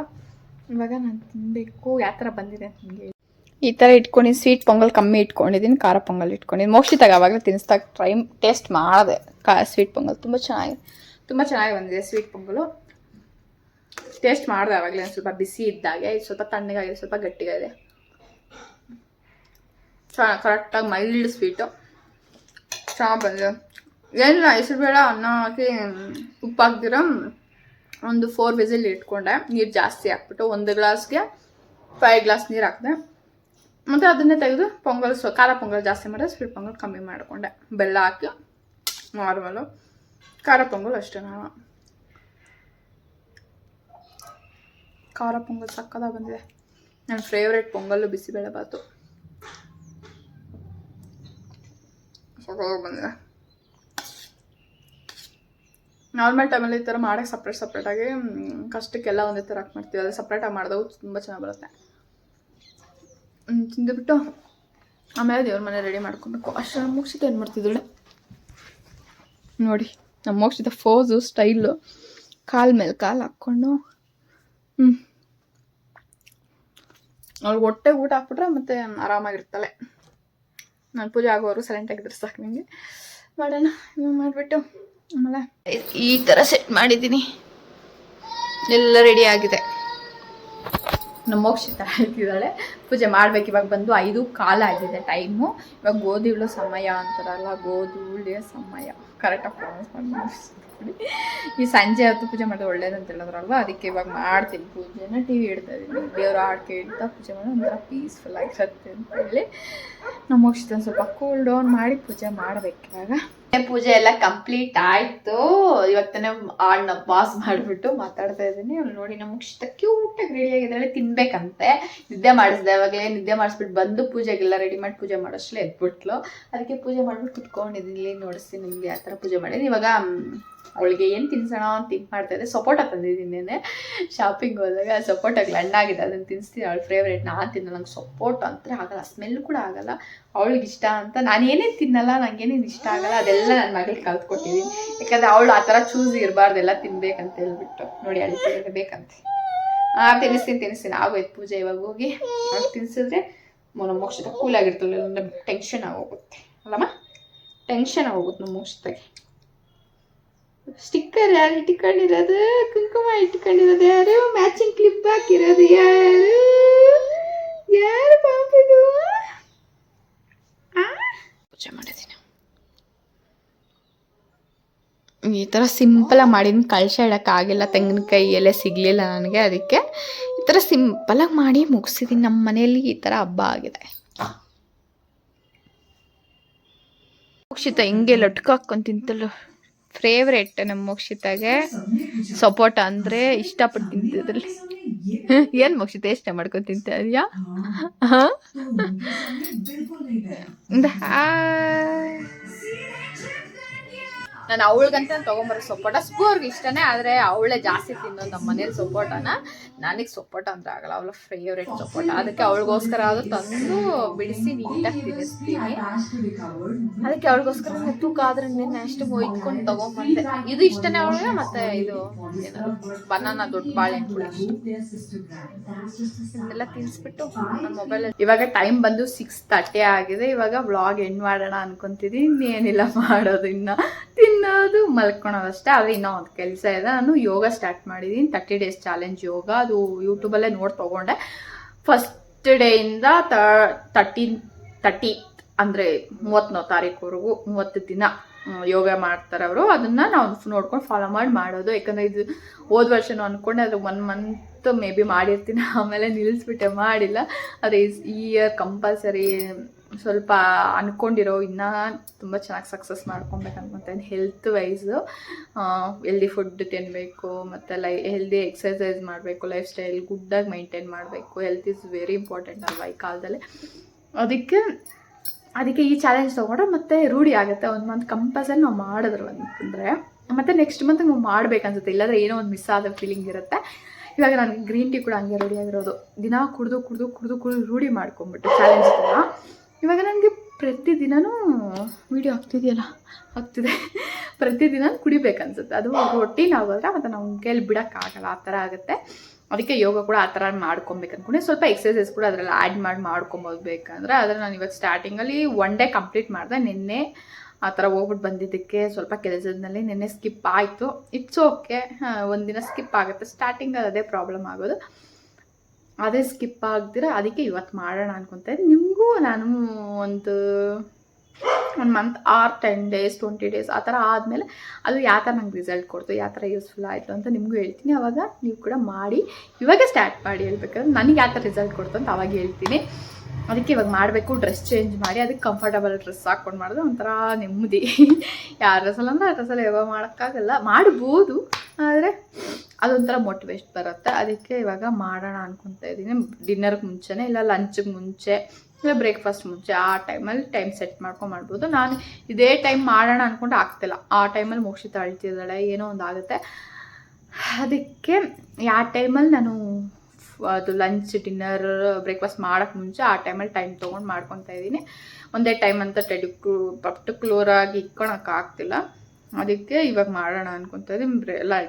ಇವಾಗ ನಾನು ತಿನ್ನಬೇಕು. ಯಾವ ಥರ ಬಂದಿದೆ ಅಂತ ನಿಮಗೆ ಈ ಥರ ಇಟ್ಕೊಂಡಿದ್ದೀನಿ. ಸ್ವೀಟ್ ಪೊಂಗಲ್ ಕಮ್ಮಿ ಇಟ್ಕೊಂಡಿದ್ದೀನಿ, ಖಾರ ಪೊಂಗಲ್ ಇಟ್ಕೊಂಡಿದ್ದೀನಿ. ಮೋಕ್ಷಿತಾಗ ಆವಾಗಲೇ ತಿನ್ನಿಸ್ದಾಗ ಟೇಸ್ಟ್ ಮಾಡಿದೆ ಸ್ವೀಟ್ ಪೊಂಗಲ್. ತುಂಬ ಚೆನ್ನಾಗಿ ಬಂದಿದೆ ಸ್ವೀಟ್ ಪೊಂಗಲು. ಟೇಸ್ಟ್ ಮಾಡಿದೆ ಆವಾಗಲೇ, ಸ್ವಲ್ಪ ಬಿಸಿ ಇದ್ದಾಗೆ. ಇದು ಸ್ವಲ್ಪ ತಣ್ಣಗಾಗಿದೆ, ಸ್ವಲ್ಪ ಗಟ್ಟಿಗಾಗಿದೆ. ಚೆನ್ನಾಗಿ ಕರೆಕ್ಟಾಗಿ ಮೈಲ್ಡ್ ಸ್ವೀಟು ಚೆನ್ನಾಗಿ ಬಂದಿದೆ. ಏನಿಲ್ಲ, ಹೆಸರುಬೇಳೆ ಅನ್ನ ಹಾಕಿ ಉಪ್ಪು ಹಾಕ್ದಿರ ಒಂದು 4 ವಿಸಿಲ್ ಇಟ್ಕೊಂಡೆ. ನೀರು ಜಾಸ್ತಿ ಹಾಕ್ಬಿಟ್ಟು 1 ಗ್ಲಾಸ್ಗೆ 5 ಗ್ಲಾಸ್ ನೀರು ಹಾಕಿದೆ. ಮತ್ತು ಅದನ್ನೇ ತೆಗೆದು ಪೊಂಗಲ್ ಖಾರ ಪೊಂಗಲ್ ಜಾಸ್ತಿ ಮಾಡಿದೆ, ಸ್ವೀಟ್ ಪೊಂಗಲ್ ಕಮ್ಮಿ ಮಾಡಿಕೊಂಡೆ. ಬೆಲ್ಲ ಹಾಕಿ ನಾರ್ಮಲು. ಖಾರ ಪೊಂಗಲ್ ಅಷ್ಟೇ. ನಾನು ಖಾರ ಪೊಂಗಲ್ ಸಕ್ಕದಾಗಿ ಬಂದಿದೆ. ನನ್ನ ಫೇವ್ರೇಟ್ ಪೊಂಗಲ್ಲು ಬಿಸಿಬೇಳೆ ಬಾತು. ಬಂದಿದೆ. ನಾರ್ಮಲ್ ಟೈಮಲ್ಲಿ ಈ ಥರ ಮಾಡೋಕ್ಕೆ ಸಪ್ರೇಟಾಗಿ ಕಷ್ಟಕ್ಕೆಲ್ಲ ಒಂದೇ ಥರ ಹಾಕಿ ಮಾಡ್ತೀವಿ. ಅದು ಸಪ್ರೇಟಾಗಿ ಮಾಡಿದವು ತುಂಬ ಚೆನ್ನಾಗಿ ಬರುತ್ತೆ. ತಿಂದುಬಿಟ್ಟು ಆಮೇಲೆ ದೇವ್ರ ಮನೆ ರೆಡಿ ಮಾಡ್ಕೊಬೇಕು. ಅಷ್ಟು ನಮ್ಮ ಮೋಕ್ಷಿತ ಏನು ಮಾಡ್ತಿದ್ದಾಳೆ ನೋಡಿ. ನಮ್ಮ ಮೋಕ್ಷಿತ ಫೋಸು ಸ್ಟೈಲು, ಕಾಲು ಮೇಲೆ ಕಾಲು ಹಾಕ್ಕೊಂಡು ಅವ್ಳಿಗೆ ಹೊಟ್ಟೆ ಊಟ ಹಾಕ್ಬಿಟ್ರೆ ಮತ್ತೆ ಆರಾಮಾಗಿರ್ತಾಳೆ. ನಾನು ಪೂಜೆ ಆಗೋರು ಸೈಲೆಂಟಾಗಿದ್ರೆ ಸಾಕು. ನಿಮಗೆ ಮಾಡೋಣ. ಮಾಡಿಬಿಟ್ಟು ಆಮೇಲೆ ಈ ಥರ ಸೆಟ್ ಮಾಡಿದ್ದೀನಿ. ಎಲ್ಲ ರೆಡಿ ಆಗಿದೆ. ನಮ್ಮ ಮೋಕ್ಷಿತ ಹೇಳ್ತಿದ್ದಾಳೆ ಪೂಜೆ ಮಾಡ್ಬೇಕು. ಇವಾಗ ಬಂದು 5:15 ಆಗಿದೆ ಟೈಮು. ಇವಾಗ ಗೋಧಿ ಉಳ್ಳೋ ಸಮಯ ಅಂತಾರಲ್ಲ, ಗೋಧಿ ಉಳಿಯೋ ಸಮಯ ಕರೆಕ್ಟಾಗಿ ಪ್ರಾಮಿಸ್ ಮಾಡಿ. ಈ ಸಂಜೆ ಹೊತ್ತು ಪೂಜೆ ಮಾಡೋದು ಒಳ್ಳೇದಂತ ಹೇಳಿದ್ರಲ್ವ, ಅದಕ್ಕೆ ಇವಾಗ ಮಾಡ್ತೀನಿ ಪೂಜೆನ. ಟಿವಿ ಇಡ್ತಾ ಇದ್ದೀನಿ, ದೇವ್ರ ಹಾಡು ಕೇಳ್ತಾ ಪೂಜೆ ಮಾಡೋದು ಒಂಥರ ಪೀಸ್ಫುಲ್ ಆಗಿರುತ್ತೆ ಅಂತ ಹೇಳಿ ನಮ್ಮ ಮೋಕ್ಷಿತ ಸ್ವಲ್ಪ ಕೂಲ್ ಡೌನ್ ಮಾಡಿ ಪೂಜೆ ಮಾಡ್ಬೇಕು. ಇವಾಗ ಪೂಜೆ ಎಲ್ಲ ಕಂಪ್ಲೀಟ್ ಆಯಿತು. ಇವತ್ತನೇ ಹಾಡನ್ನ ಪಾಸ್ ಮಾಡಿಬಿಟ್ಟು ಮಾತಾಡ್ತಾ ಇದ್ದೀನಿ. ಅವ್ಳು ನೋಡಿ ನಮ್ಮ ಮೋಕ್ಷಿತ ಕ್ಯೂಟಾಗಿ ರೆಡಿ ಆಗಿದ್ದಾಳೆ. ತಿನ್ಬೇಕಂತೆ. ನಿದ್ದೆ ಮಾಡಿಸ್ದೆ. ಅವಾಗಲೇ ನಿದ್ದೆ ಮಾಡಿಸ್ಬಿಟ್ಟು ಬಂದು ಪೂಜೆಗೆಲ್ಲ ರೆಡಿ ಮಾಡಿ ಪೂಜೆ ಮಾಡೋಷ್ಟೇ ಎದ್ಬಿಟ್ಲು. ಅದಕ್ಕೆ ಪೂಜೆ ಮಾಡ್ಬಿಟ್ಟು ಕುತ್ಕೊಂಡಿದ್ದೀನಿ. ನೋಡಿಸ್ತೀನಿ ನಿಮಗೆ ಯಾವ ಥರ ಪೂಜೆ ಮಾಡಿದ್ದೀನಿ. ಇವಾಗ ಅವಳಿಗೆ ಏನು ತಿನ್ಸೋಣ ಅಂತ ಥಿಂಕ್ ಮಾಡ್ತಾ ಇದ್ದೆ. ಸಪೋಟ ತಂದಿದ್ದೀನಿ ಶಾಪಿಂಗ್ ಹೋದಾಗ. ಸಪೋಟಾಗಿ ಹಣ್ಣಾಗಿದೆ, ಅದನ್ನು ತಿನ್ನಿಸ್ತೀನಿ. ಅವಳು ಫೇವ್ರೇಟ್. ನಾನು ತಿನ್ನಲ್ಲ, ನಂಗೆ ಸಪೋಟ ಅಂದರೆ ಆಗಲ್ಲ, ಸ್ಮೆಲ್ ಕೂಡ ಆಗಲ್ಲ. ಅವಳಿಗೆ ಇಷ್ಟ ಅಂತ ನಾನು ಏನೇನು ತಿನ್ನಲ್ಲ, ನಂಗೇನೇನು ಇಷ್ಟ ಆಗಲ್ಲ ಅದೆಲ್ಲ ನನ್ನ ಮಗಳಿಗೆ ಕಲ್ತ್ಕೊಟ್ಟಿದ್ದೀನಿ. ಯಾಕಂದರೆ ಅವಳು ಆ ಥರ ಚೂಸ್ ಇರಬಾರ್ದೆಲ್ಲ ತಿನ್ಬೇಕಂತ ಹೇಳ್ಬಿಟ್ಟು. ನೋಡಿ ಅಳಿತಿದ್ರೆ ಬೇಕಂತ ತಿನ್ನಿಸ್ತೀನಿ. ಆಗೋಯ್ತು ಪೂಜೆ. ಇವಾಗ ಹೋಗಿ ಅವ್ಳು ತಿನ್ಸಿದ್ರೆ ನಮ್ಮ ಮೋಕ್ಷಿತ ಕೂಲಾಗಿರ್ತಲ್ಲ, ಅಂದರೆ ಟೆನ್ಷನ್ ಆಗೋಗುತ್ತೆ ಅಲ್ಲಮ್ಮ. ಟೆನ್ಷನ್ ಆಗೋಗುತ್ತೆ ನಮ್ಮ ಮೋಕ್ಷಿತಾಗೆ. ಸ್ಟಿಕ್ಕರ್ ಯಾರು ಇಟ್ಕೊಂಡಿರೋದು? ಕುಂಕುಮ ಇಟ್ಕೊಂಡಿರೋದು ಯಾರು? ಮ್ಯಾಚಿಂಗ್ ಕ್ಲಿಪ್ ಹಾಕಿರೋದು ಯಾರು ಪಾಪದು? ಪೂಜೆ ಮಾಡಿದ್ದೀನಿ. ಈ ಥರ ಸಿಂಪಲಾಗಿ ಮಾಡಿದ್ದೀನಿ. ಕಳಶ ಇಡೋಕ್ಕಾಗಿಲ್ಲ, ತೆಂಗಿನಕಾಯಿ ಎಲೆ ಸಿಗಲಿಲ್ಲ ನನಗೆ. ಅದಕ್ಕೆ ಈ ಥರ ಸಿಂಪಲಾಗಿ ಮಾಡಿ ಮುಗಿಸಿದ್ದೀನಿ. ನಮ್ಮ ಮನೆಯಲ್ಲಿ ಈ ಥರ ಹಬ್ಬ ಆಗಿದೆ. ಮೋಕ್ಷಿತ ಹಿಂಗೆ ಲಟ್ಕ ಹಾಕ್ಕೊಂಡು ತಿಂತಲ್ಲ, ಫೇವ್ರೇಟ್ ನಮ್ಮ ಮೋಕ್ಷಿತಾಗೆ. ಸಪೋಟ ಅಂದರೆ ಇಷ್ಟಪಟ್ಟು ತಿಂತಿದ್ರಲ್ಲಿ. ಏನು ಮೋಕ್ಷಿತ ಇಷ್ಟ ಮಾಡ್ಕೊಂಡು ತಿಂತ ಇದೆಯಾ? ನಾನು ಅವಳಿಗಂತ ತೊಗೊಂಬರೋ ಸಪೋಟ. ಸ್ಪೂ ಅವ್ರಿಗೆ ಇಷ್ಟನೇ, ಆದರೆ ಅವಳೇ ಜಾಸ್ತಿ ತಿನ್ನೋದು ನಮ್ಮ ಮನೇಲಿ ಸಪೋಟನ. ನನಗೆ ಸಪೋಟ ಅಂದರೆ ಆಗಲ್ಲ, ಅವಳ ಫೇವ್ರೇಟ್ ಸಪೋಟ. ಅದಕ್ಕೆ ಅವಳಿಗೋಸ್ಕರ ಅದು ತಂದು ಬಿಡಿಸಿ ನೀಟಾಗಿ ತಿನ್ನಿಸ್ತೀನಿ. ಅದಕ್ಕೆ ಅವಳಿಗೋಸ್ಕರ ತೂಕ ಆದ್ರೆ ನಿನ್ನೆ ಅಷ್ಟು ಇಟ್ಕೊಂಡು ತೊಗೊಂಬಂದೆ. ಇದು ಇಷ್ಟನೇ ಅವಳಿಗೆ. ಮತ್ತು ಇದು ಬನಾನಾ ದೊಡ್ಡ ಬಾಳೆಹಣ್ಣು ಇದನ್ನೆಲ್ಲ ತಿನ್ನಿಸ್ಬಿಟ್ಟು ನನ್ನ ಮೊಬೈಲಲ್ಲಿ. ಇವಾಗ ಟೈಮ್ ಬಂದು 6:30 ಆಗಿದೆ. ಇವಾಗ ವ್ಲಾಗ್ ಎಂಡ್ ಮಾಡೋಣ ಅನ್ಕೊಂತಿದ್ದೀನಿ. ಇನ್ನೇನಿಲ್ಲ ಮಾಡೋದು, ಇನ್ನು ತಿನ್ನೋದು ಮಲ್ಕೊಳೋದು ಅಷ್ಟೇ. ಆದರೆ ಇನ್ನೂ ಒಂದು ಕೆಲಸ ಇದೆ. ನಾನು ಯೋಗ ಸ್ಟಾರ್ಟ್ ಮಾಡಿದ್ದೀನಿ, 30 days ಚಾಲೆಂಜ್ ಯೋಗ. ಅದು ಯೂಟ್ಯೂಬಲ್ಲೇ ನೋಡಿ ತೊಗೊಂಡೆ. ಫಸ್ಟ್ ಡೇಯಿಂದ 30 ಅಂದರೆ 30ನೇ ತಾರೀಕುವರೆಗೂ 30 ದಿನ ಯೋಗ ಮಾಡ್ತಾರೆ ಅವರು. ಅದನ್ನು ನಾವು ನೋಡ್ಕೊಂಡು ಫಾಲೋ ಮಾಡೋದು. ಯಾಕಂದರೆ ಇದು ಹೋದ ವರ್ಷನೂ ಅಂದ್ಕೊಂಡೆ, ಅದು 1 month ಮೇ ಬಿ ಮಾಡಿರ್ತೀನಿ, ಆಮೇಲೆ ನಿಲ್ಲಿಸ್ಬಿಟ್ಟೆ, ಮಾಡಿಲ್ಲ. ಆದರೆ ಈ ಇಯರ್ ಕಂಪಲ್ಸರಿ ಸ್ವಲ್ಪ ಅಂದ್ಕೊಂಡಿರೋ ಇನ್ನೂ ತುಂಬ ಚೆನ್ನಾಗಿ ಸಕ್ಸಸ್ ಮಾಡ್ಕೊಬೇಕು ಅನ್ಕೊತೀನಿ. ಹೆಲ್ತ್ ವೈಸು ಹೆಲ್ದಿ ಫುಡ್ ತಿನ್ನಬೇಕು, ಮತ್ತು ಹೆಲ್ದಿ ಎಕ್ಸಸೈಸ್ ಮಾಡಬೇಕು, ಲೈಫ್ ಸ್ಟೈಲ್ ಗುಡ್ಡಾಗಿ ಮೈಂಟೈನ್ ಮಾಡಬೇಕು. ಹೆಲ್ತ್ ಈಸ್ ವೆರಿ ಇಂಪಾರ್ಟೆಂಟ್ ಅಲ್ವಾ ಈ ಕಾಲದಲ್ಲಿ. ಅದಕ್ಕೆ ಈ ಚಾಲೆಂಜ್ ತೊಗೊಂಡ್ರೆ ಮತ್ತೆ ರೂಢಿ ಆಗುತ್ತೆ. 1 month ಕಂಪಲ್ಸರಿ ನಾವು ಮಾಡಿದ್ರು ಅಂತಂದರೆ ಮತ್ತು ನೆಕ್ಸ್ಟ್ ಮಂತ್ ನಾವು ಮಾಡ್ಬೇಕನ್ಸುತ್ತೆ. ಇಲ್ಲಾಂದರೆ ಏನೋ ಒಂದು ಮಿಸ್ ಆದ ಫೀಲಿಂಗ್ ಇರುತ್ತೆ. ಇವಾಗ ನನಗೆ ಗ್ರೀನ್ ಟೀ ಕೂಡ ಹಂಗೆ ರೂಢಿ ಆಗಿರೋದು. ದಿನ ಕುಡಿದು ರೂಢಿ ಮಾಡ್ಕೊಂಬಿಟ್ಟು ಚಾಲೆಂಜ್ ಕೂಡ. ಇವಾಗ ನನಗೆ ಪ್ರತಿದಿನವೂ ವೀಡಿಯೋ ಆಗ್ತಿದೆ ಪ್ರತಿದಿನ ಕುಡಿಬೇಕನ್ಸುತ್ತೆ. ಅದು ರೊಟೀನ್ ಆಗೋದ್ರೆ ಮತ್ತು ನಾವು ಕೈಯಲ್ಲಿ ಬಿಡೋಕ್ಕಾಗಲ್ಲ, ಆ ಥರ ಆಗುತ್ತೆ. ಅದಕ್ಕೆ ಯೋಗ ಕೂಡ ಆ ಥರ ಮಾಡ್ಕೊಬೇಕು ಅಂದ್ಕೊಂಡೆ. ಸ್ವಲ್ಪ ಎಕ್ಸಸೈಸ್ ಕೂಡ ಅದರಲ್ಲಿ ಆ್ಯಡ್ ಮಾಡ್ಕೊಬೋದು ಬೇಕಂದರೆ. ಆದರೆ ನಾನು ಇವಾಗ ಸ್ಟಾರ್ಟಿಂಗಲ್ಲಿ 1 day ಕಂಪ್ಲೀಟ್ ಮಾಡಿದೆ. ನಿನ್ನೆ ಆ ಥರ ಹೋಗ್ಬಿಟ್ಟು ಬಂದಿದ್ದಕ್ಕೆ ಸ್ವಲ್ಪ ಕೆಲಸದಲ್ಲಿ ನಿನ್ನೆ ಸ್ಕಿಪ್ ಆಯಿತು. ಇಟ್ಸ್ ಓಕೆ, ಒಂದಿನ ಸ್ಕಿಪ್ ಆಗುತ್ತೆ. ಸ್ಟಾರ್ಟಿಂಗಲ್ಲಿ ಅದೇ ಪ್ರಾಬ್ಲಮ್ ಆಗೋದು. ಅದೇ ಸ್ಕಿಪ್ ಆಗ್ದಿರ ಅದಕ್ಕೆ ಇವತ್ತು ಮಾಡೋಣ ಅನ್ಕೊತಾ ಇದ್ದೀನಿ. ನಿಮಗೂ ನಾನು ಒಂದು 1 month or 10 days 20 days ಆ ಥರ ಆದಮೇಲೆ ಅದು ಯಾವ ಥರ ನಂಗೆ ರಿಸಲ್ಟ್ ಕೊಡ್ತು, ಯಾವ ಥರ ಯೂಸ್ಫುಲ್ ಆಯಿತು ಅಂತ ನಿಮಗೂ ಹೇಳ್ತೀನಿ. ಆವಾಗ ನೀವು ಕೂಡ ಮಾಡಿ. ಇವಾಗ ಸ್ಟಾರ್ಟ್ ಮಾಡಿ ಹೇಳ್ಬೇಕಾದ್ರೆ ನನಗೆ ಯಾವ ಥರ ರಿಸಲ್ಟ್ ಕೊಡ್ತು ಅಂತ ಅವಾಗ ಹೇಳ್ತೀನಿ. ಅದಕ್ಕೆ ಇವಾಗ ಮಾಡಬೇಕು. ಡ್ರೆಸ್ ಚೇಂಜ್ ಮಾಡಿ ಅದಕ್ಕೆ ಕಂಫರ್ಟಬಲ್ ಡ್ರೆಸ್ ಹಾಕ್ಕೊಂಡು ಮಾಡಿದ್ರೆ ಒಂಥರ ನೆಮ್ಮದಿ. ಯಾವ ಡ್ರೆಸ್ಸಲ್ಲ ಅಂದರೆ ಆ ಡ್ರೆಸ್ಸಲ್ಲಿ ಯಾವ ಮಾಡೋಕ್ಕಾಗಲ್ಲ, ಮಾಡ್ಬೋದು, ಆದರೆ ಅದೊಂಥರ ಮೋಟಿವೇಶನ್ ಬರುತ್ತೆ. ಅದಕ್ಕೆ ಇವಾಗ ಮಾಡೋಣ ಅನ್ಕೊತಾ ಇದ್ದೀನಿ. ಡಿನ್ನರ್ಗೆ ಮುಂಚೆನೇ, ಇಲ್ಲ ಲಂಚ್ಗೆ ಮುಂಚೆ, ಇಲ್ಲ ಬ್ರೇಕ್ಫಾಸ್ಟ್ ಮುಂಚೆ, ಆ ಟೈಮಲ್ಲಿ ಟೈಮ್ ಸೆಟ್ ಮಾಡ್ಬೋದು. ನಾನು ಇದೇ ಟೈಮ್ ಮಾಡೋಣ ಅಂದ್ಕೊಂಡು ಆಗ್ತಿಲ್ಲ. ಆ ಟೈಮಲ್ಲಿ ಮೋಕ್ಷಿತ ಅಳ್ತಿದ್ದಾಳೆ, ಏನೋ ಒಂದು ಆಗುತ್ತೆ. ಅದಕ್ಕೆ ಯಾವ ಟೈಮಲ್ಲಿ ನಾನು ಅದು ಲಂಚ್ ಡಿನ್ನರ್ ಬ್ರೇಕ್ಫಾಸ್ಟ್ ಮಾಡೋಕ್ಕೆ ಮುಂಚೆ ಆ ಟೈಮಲ್ಲಿ ಟೈಮ್ ತೊಗೊಂಡು ಮಾಡ್ಕೊತಾ ಇದ್ದೀನಿ. ಒಂದೇ ಟೈಮ್ ಅಂತ ಪರ್ಟಿಕ್ಯುಲರಾಗಿ ಇಟ್ಕೊಳಕ್ಕಾಗ್ತಿಲ್ಲ. ಅದಕ್ಕೆ ಇವಾಗ ಮಾಡೋಣ ಅನ್ಕೊತಾ ಇದ್ದೀನಿ.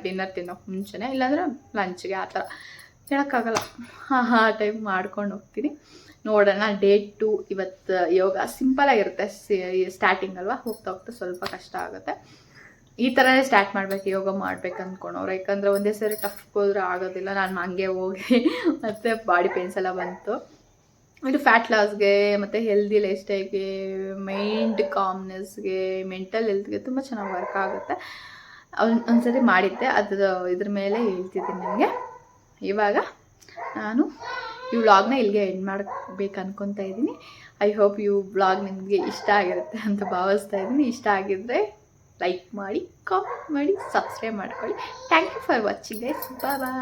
ಡಿನ್ನರ್ ತಿನ್ನೋಕ್ಕೆ ಮುಂಚೆನೇ, ಇಲ್ಲಾಂದರೆ ಲಂಚ್ಗೆ, ಆ ಥರ ಹೇಳೋಕ್ಕಾಗಲ್ಲ. ಆ ಟೈಮ್ ಮಾಡ್ಕೊಂಡು ಹೋಗ್ತೀನಿ. ನೋಡೋಣ. Day 2 ಇವತ್ತು ಯೋಗ ಸಿಂಪಲಾಗಿರುತ್ತೆ. ಸ್ಟಾರ್ಟಿಂಗ್ ಅಲ್ವಾ, ಹೋಗ್ತಾ ಸ್ವಲ್ಪ ಕಷ್ಟ ಆಗುತ್ತೆ. ಈ ಥರನೇ ಸ್ಟಾರ್ಟ್ ಮಾಡಬೇಕು ಯೋಗ ಮಾಡ್ಬೇಕು ಅಂದ್ಕೊಂಡವ್ರು. ಯಾಕಂದರೆ ಒಂದೇ ಸರಿ ಟಫ್ ಹೋದ್ರೆ ಆಗೋದಿಲ್ಲ. ನಾನು ಹಂಗೆ ಹೋಗಿ ಮತ್ತು ಬಾಡಿ ಪೇನ್ಸ್ ಎಲ್ಲ ಬಂತು. ಇದು ಫ್ಯಾಟ್ ಲಾಸ್ಗೆ ಮತ್ತು ಹೆಲ್ದಿ ಲೈಫ್ ಸ್ಟೈಲ್ಗೆ, ಮೈಂಡ್ ಕಾಮ್ನೆಸ್ಗೆ, ಮೆಂಟಲ್ ಹೆಲ್ತ್ಗೆ ತುಂಬ ಚೆನ್ನಾಗಿ ವರ್ಕ್ ಆಗುತ್ತೆ. ಒಂದ್ಸರಿ ಮಾಡಿದ್ದೆ, ಇದ್ರ ಮೇಲೆ ಹೇಳ್ತಿದ್ದೀನಿ ನಿಮಗೆ. ಇವಾಗ ನಾನು ಈ ವ್ಲಾಗ್ನ ಇಲ್ಲಿಗೆ ಎಂಡ್ ಮಾಡಬೇಕು ಅನ್ಕೊತಾ ಇದ್ದೀನಿ. ಐ ಹೋಪ್ ಈ ವ್ಲಾಗ್ ನಿಮಗೆ ಇಷ್ಟ ಆಗಿರುತ್ತೆ ಅಂತ ಭಾವಿಸ್ತಾ ಇದ್ದೀನಿ. ಇಷ್ಟ ಆಗಿದ್ದರೆ ಲೈಕ್ ಮಾಡಿ, ಕಾಮೆಂಟ್ ಮಾಡಿ, ಸಬ್ಸ್ಕ್ರೈಬ್ ಮಾಡ್ಕೊಳ್ಳಿ. Thank you for watching guys. Bye.